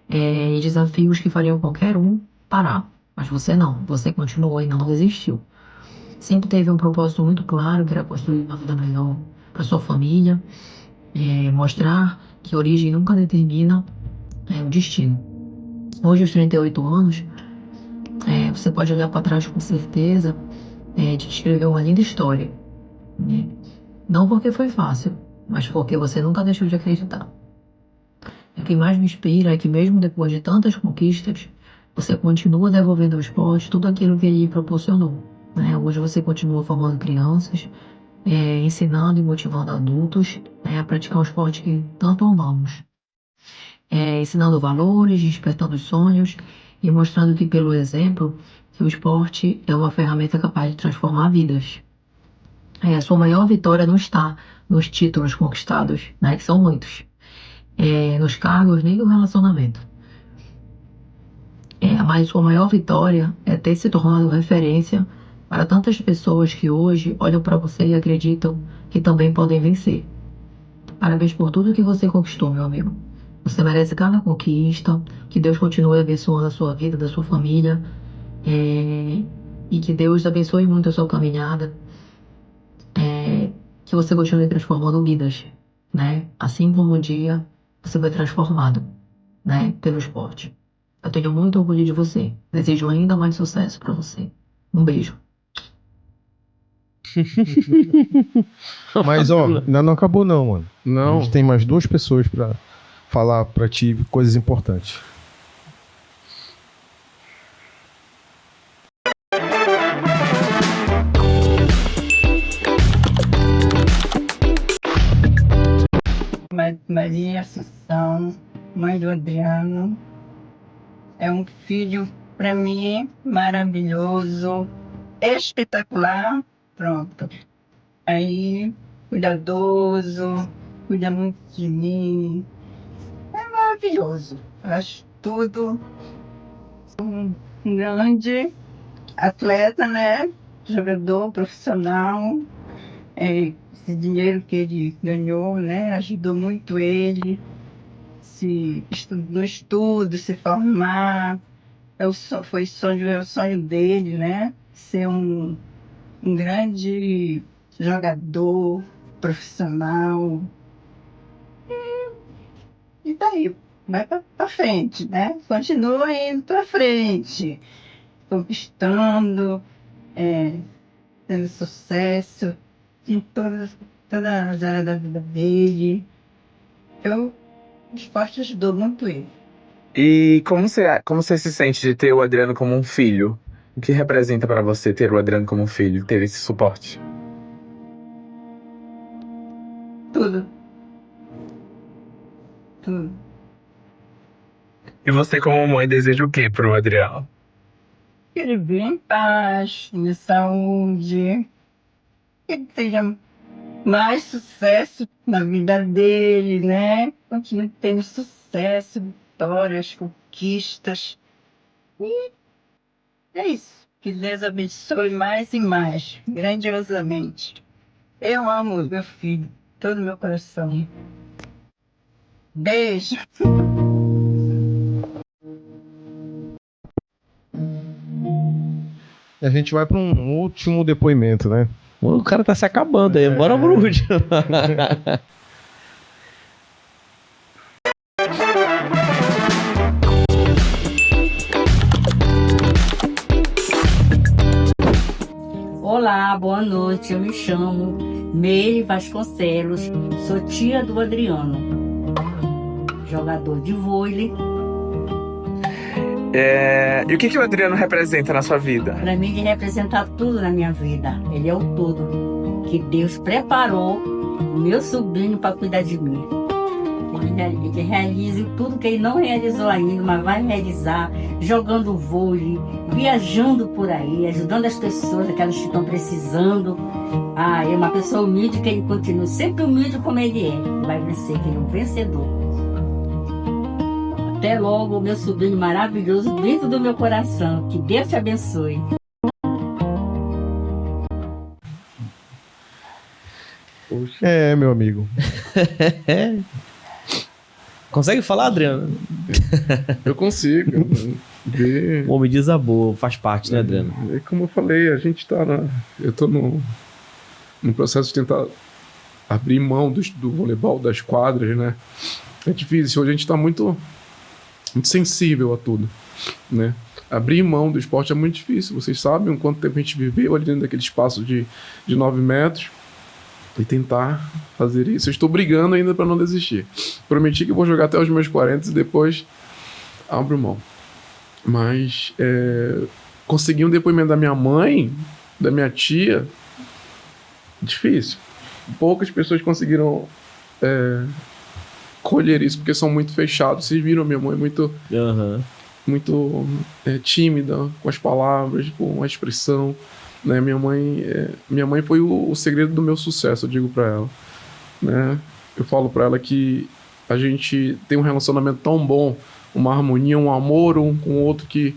e desafios que fariam qualquer um parar. Mas você não, você continuou e não desistiu. Sempre teve um propósito muito claro, que era construir uma vida melhor para sua família, mostrar que a origem nunca determina o destino. Hoje, aos 38 anos, você pode olhar para trás com certeza de escrever uma linda história. Não porque foi fácil, mas porque você nunca deixou de acreditar. O que mais me inspira é que mesmo depois de tantas conquistas, você continua devolvendo ao esporte tudo aquilo que ele lhe proporcionou. Hoje você continua formando crianças, ensinando e motivando adultos a praticar o esporte que tanto amamos. Ensinando valores, despertando os sonhos e mostrando que pelo exemplo que o esporte é uma ferramenta capaz de transformar vidas. A sua maior vitória não está nos títulos conquistados, que são muitos, nos cargos nem no relacionamento. Mas sua maior vitória é ter se tornado referência para tantas pessoas que hoje olham para você e acreditam que também podem vencer. Parabéns por tudo que você conquistou, meu amigo. Você merece cada conquista, que Deus continue abençoando a sua vida, da sua família, e que Deus abençoe muito a sua caminhada, que você continue transformando vidas, assim como um dia você foi transformado, pelo esporte. Eu tenho muito orgulho de você. Desejo ainda mais sucesso para você. Um beijo. Mas ainda não acabou não, mano. Não. A gente tem mais 2 pessoas pra falar pra ti coisas importantes. Maria Assunção, mãe do Adriano, é um filho para mim maravilhoso, espetacular, pronto. Aí, cuidadoso, cuida muito de mim, é maravilhoso. Eu acho tudo um grande atleta, jogador profissional. Esse dinheiro que ele ganhou, ajudou muito ele no estudo, se formar. É o sonho dele, ser um grande jogador profissional. E tá aí, vai pra frente, né? Continua indo pra frente, conquistando, tendo sucesso em todas as áreas da vida dele. O esporte ajudou muito ele. E como você se sente de ter o Adriano como um filho? O que representa para você ter o Adriano como um filho, ter esse suporte? Tudo. Tudo. E você, como mãe, deseja o que pro Adriano? Que ele viva em paz, em saúde, que ele tenha mais sucesso na vida dele, né? Continue tendo sucesso, vitórias, conquistas. E é isso. Que Deus abençoe mais e mais, grandiosamente. Eu amo meu filho, todo meu coração. Beijo. E a gente vai para um último depoimento, né? O cara tá se acabando aí, bora pro último. Olá, boa noite. Eu me chamo Meire Vasconcelos, sou tia do Adriano, jogador de vôlei. E o que o Adriano representa na sua vida? Para mim, ele representa tudo na minha vida. Ele é o todo que Deus preparou o meu sobrinho para cuidar de mim. Ele realize tudo que ele não realizou ainda, mas vai realizar, jogando vôlei, viajando por aí, ajudando as pessoas, aquelas que estão precisando. É uma pessoa humilde, que ele continua sempre humilde como ele é. Vai vencer, que ele é um vencedor. Até logo, meu sobrinho maravilhoso dentro do meu coração. Que Deus te abençoe. Meu amigo. Consegue falar, Adriano? Eu consigo. O homem desabou, faz parte, né, Adriano? É como eu falei, a gente tá eu tô no processo de tentar abrir mão do voleibol, das quadras, né? É difícil, hoje a gente tá muito sensível a tudo, né? Abrir mão do esporte é muito difícil, vocês sabem o quanto tempo a gente viveu ali dentro daquele espaço de 9 metros e tentar fazer isso. Eu estou brigando ainda para não desistir. Prometi que eu vou jogar até os meus 40 e depois abro mão. Mas conseguir um depoimento da minha mãe, da minha tia, difícil. Poucas pessoas conseguiram colher isso, porque são muito fechados. Vocês viram, minha mãe muito tímida com as palavras, com a expressão, né? Minha mãe foi o segredo do meu sucesso, eu digo para ela, né? Eu falo para ela que a gente tem um relacionamento tão bom, uma harmonia, um amor um com o outro, que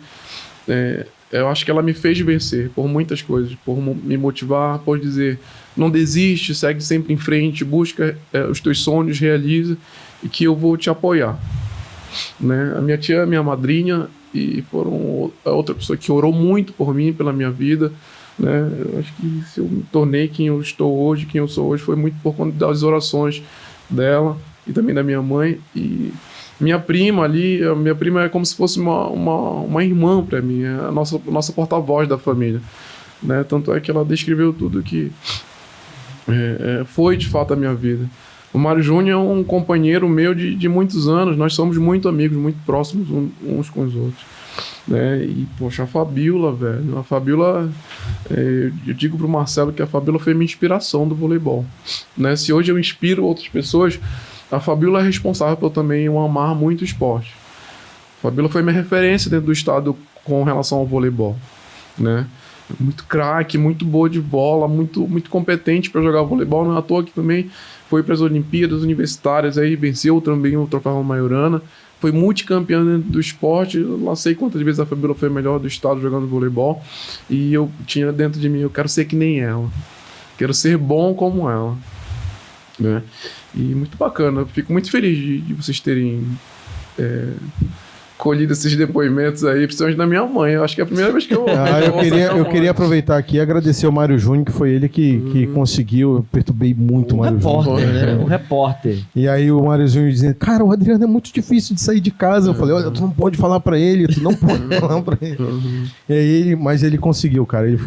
eu acho que ela me fez vencer por muitas coisas, por me motivar, por dizer, não desiste, segue sempre em frente, busca os teus sonhos, realiza, e que eu vou te apoiar, né? A minha tia é minha madrinha e foram a outra pessoa que orou muito por mim, pela minha vida, né? Eu acho que se eu me tornei quem eu estou hoje, quem eu sou hoje, foi muito por conta das orações dela e também da minha mãe. E minha prima é como se fosse uma irmã para mim, é a nossa porta-voz da família, né? Tanto é que ela descreveu tudo que foi de fato a minha vida. O Mário Júnior é um companheiro meu de muitos anos, nós somos muito amigos, muito próximos uns com os outros, né? E, poxa, a Fabíola, velho, eu digo pro Marcelo que a Fabíola foi minha inspiração do voleibol, né? Se hoje eu inspiro outras pessoas, a Fabíola é responsável por também eu amar muito o esporte. A Fabíola foi minha referência dentro do estado com relação ao voleibol, né? Muito craque, muito boa de bola, muito, muito competente para jogar voleibol. Não é à toa que também foi para as Olimpíadas Universitárias, aí venceu também o Troféu Maiorana, foi multicampeã dentro do esporte. Eu não sei quantas vezes a Fabíola foi a melhor do estado jogando voleibol, e eu tinha dentro de mim, eu quero ser que nem ela, quero ser bom como ela, né? E muito bacana, eu fico muito feliz de vocês terem colhido esses depoimentos aí, principalmente da minha mãe. Eu acho que é a primeira vez que eu... Eu queria aproveitar aqui e agradecer ao Mário Júnior, que foi ele que conseguiu. Eu perturbei muito o Mário Júnior. Né? O repórter. E aí o Mário Júnior dizendo, cara, o Adriano é muito difícil de sair de casa. Eu falei, olha, tu não pode falar pra ele, tu não pode falar pra ele. E aí, mas ele conseguiu, cara. Ele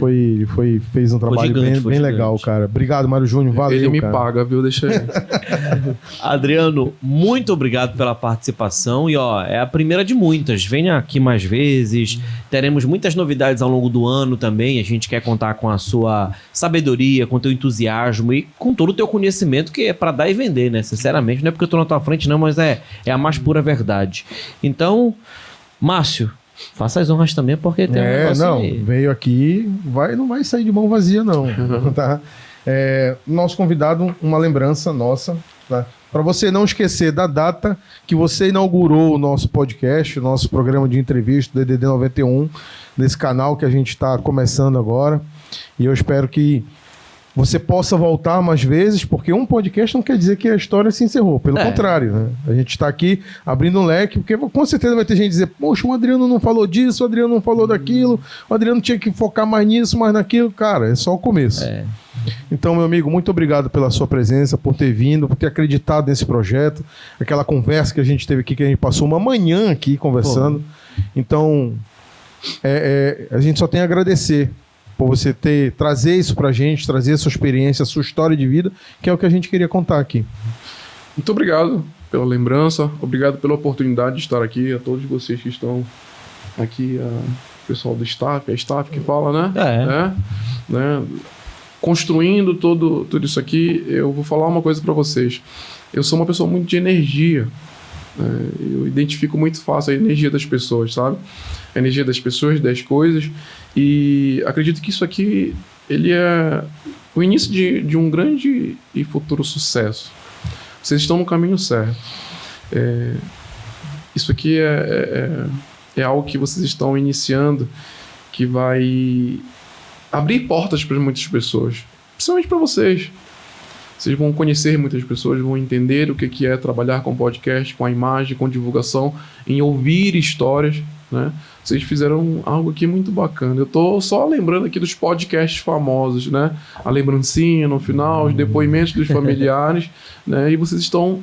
fez um trabalho bem legal, cara. Obrigado, Mário Júnior. Valeu, ele me cara. paga, viu? Deixa aí. Adriano, muito obrigado pela participação. E ó, é a primeira de muitas. Venha aqui mais vezes. Teremos muitas novidades ao longo do ano também. A gente quer contar com a sua sabedoria, com o teu entusiasmo e com todo o teu conhecimento, que é para dar e vender, né? Sinceramente, não é porque eu tô na tua frente, não, mas é a mais pura verdade. Então, Márcio, faça as honras também, porque tem um negócio aí. Veio aqui, não vai sair de mão vazia, não. Tá? Nosso convidado, uma lembrança nossa, tá? Para você não esquecer da data que você inaugurou o nosso podcast, o nosso programa de entrevista, DDD 91, nesse canal que a gente está começando agora. E eu espero que você possa voltar mais vezes, porque um podcast não quer dizer que a história se encerrou. Pelo contrário, né? A gente está aqui abrindo um leque, porque com certeza vai ter gente dizer, poxa, o Adriano não falou disso, o Adriano não falou daquilo, o Adriano tinha que focar mais nisso, mais naquilo. Cara, é só o começo. Então, meu amigo, muito obrigado pela sua presença, por ter vindo, por ter acreditado nesse projeto. Aquela conversa que a gente teve aqui, que a gente passou uma manhã aqui conversando. Então, a gente só tem a agradecer por você trazer isso pra gente, trazer a sua experiência, a sua história de vida, que é o que a gente queria contar aqui. Muito obrigado pela lembrança, obrigado pela oportunidade de estar aqui, a todos vocês que estão aqui, o pessoal do staff, a staff que fala, né? Construindo tudo isso aqui, eu vou falar uma coisa para vocês. Eu sou uma pessoa muito de energia. Eu identifico muito fácil a energia das pessoas, sabe? A energia das pessoas, das coisas. E acredito que isso aqui, ele é o início de um grande e futuro sucesso. Vocês estão no caminho certo. Isso aqui é algo que vocês estão iniciando, que vai abrir portas para muitas pessoas, principalmente para vocês. Vocês vão conhecer muitas pessoas, vão entender o que é trabalhar com podcast, com a imagem, com divulgação, em ouvir histórias, né? Vocês fizeram algo aqui muito bacana. Eu tô só lembrando aqui dos podcasts famosos, né? A lembrancinha no final, os depoimentos dos familiares, né? E vocês estão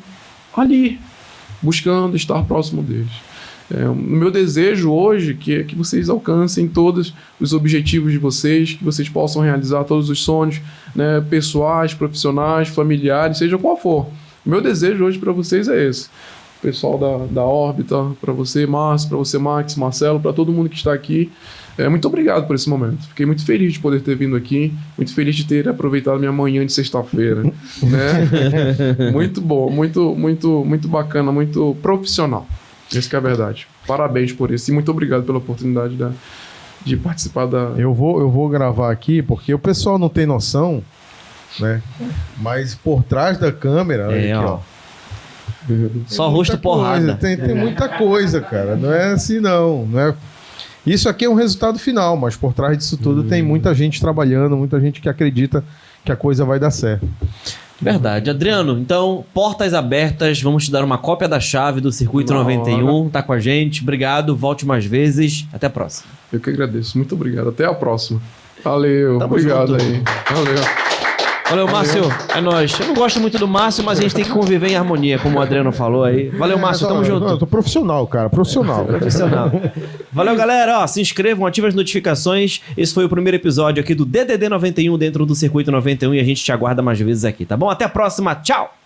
ali, buscando estar próximo deles. O meu desejo hoje é que vocês alcancem todos os objetivos de vocês, que vocês possam realizar todos os sonhos, né, pessoais, profissionais, familiares, seja qual for. O meu desejo hoje para vocês é esse. O pessoal da órbita, para você, Márcio, para você, Max, Marcelo, para todo mundo que está aqui. Muito obrigado por esse momento. Fiquei muito feliz de poder ter vindo aqui, muito feliz de ter aproveitado minha manhã de sexta-feira. Né? Muito bom, muito bacana, muito profissional. Essa que é a verdade. Parabéns por isso. E muito obrigado pela oportunidade de participar da... Eu vou gravar aqui, porque o pessoal não tem noção, né? Mas por trás da câmera... olha aqui, ó. Só rosto porrada. Tem muita coisa, cara. Não é assim, não. Isso aqui é um resultado final, mas por trás disso tudo tem muita gente trabalhando, muita gente que acredita que a coisa vai dar certo. Verdade. Adriano, então, portas abertas, vamos te dar uma cópia da chave do Circuito 91, tá com a gente, obrigado, volte mais vezes, até a próxima. Eu que agradeço, muito obrigado, até a próxima. Valeu, Tamo obrigado junto. aí. Valeu, Márcio, é nóis. Eu não gosto muito do Márcio, mas a gente tem que conviver em harmonia, como o Adriano falou aí. Valeu, Márcio, tamo junto. Eu tô profissional, cara, profissional. Valeu, galera, ó, se inscrevam, ativem as notificações. Esse foi o primeiro episódio aqui do DDD 91 dentro do Circuito 91 e a gente te aguarda mais vezes aqui, tá bom? Até a próxima, tchau!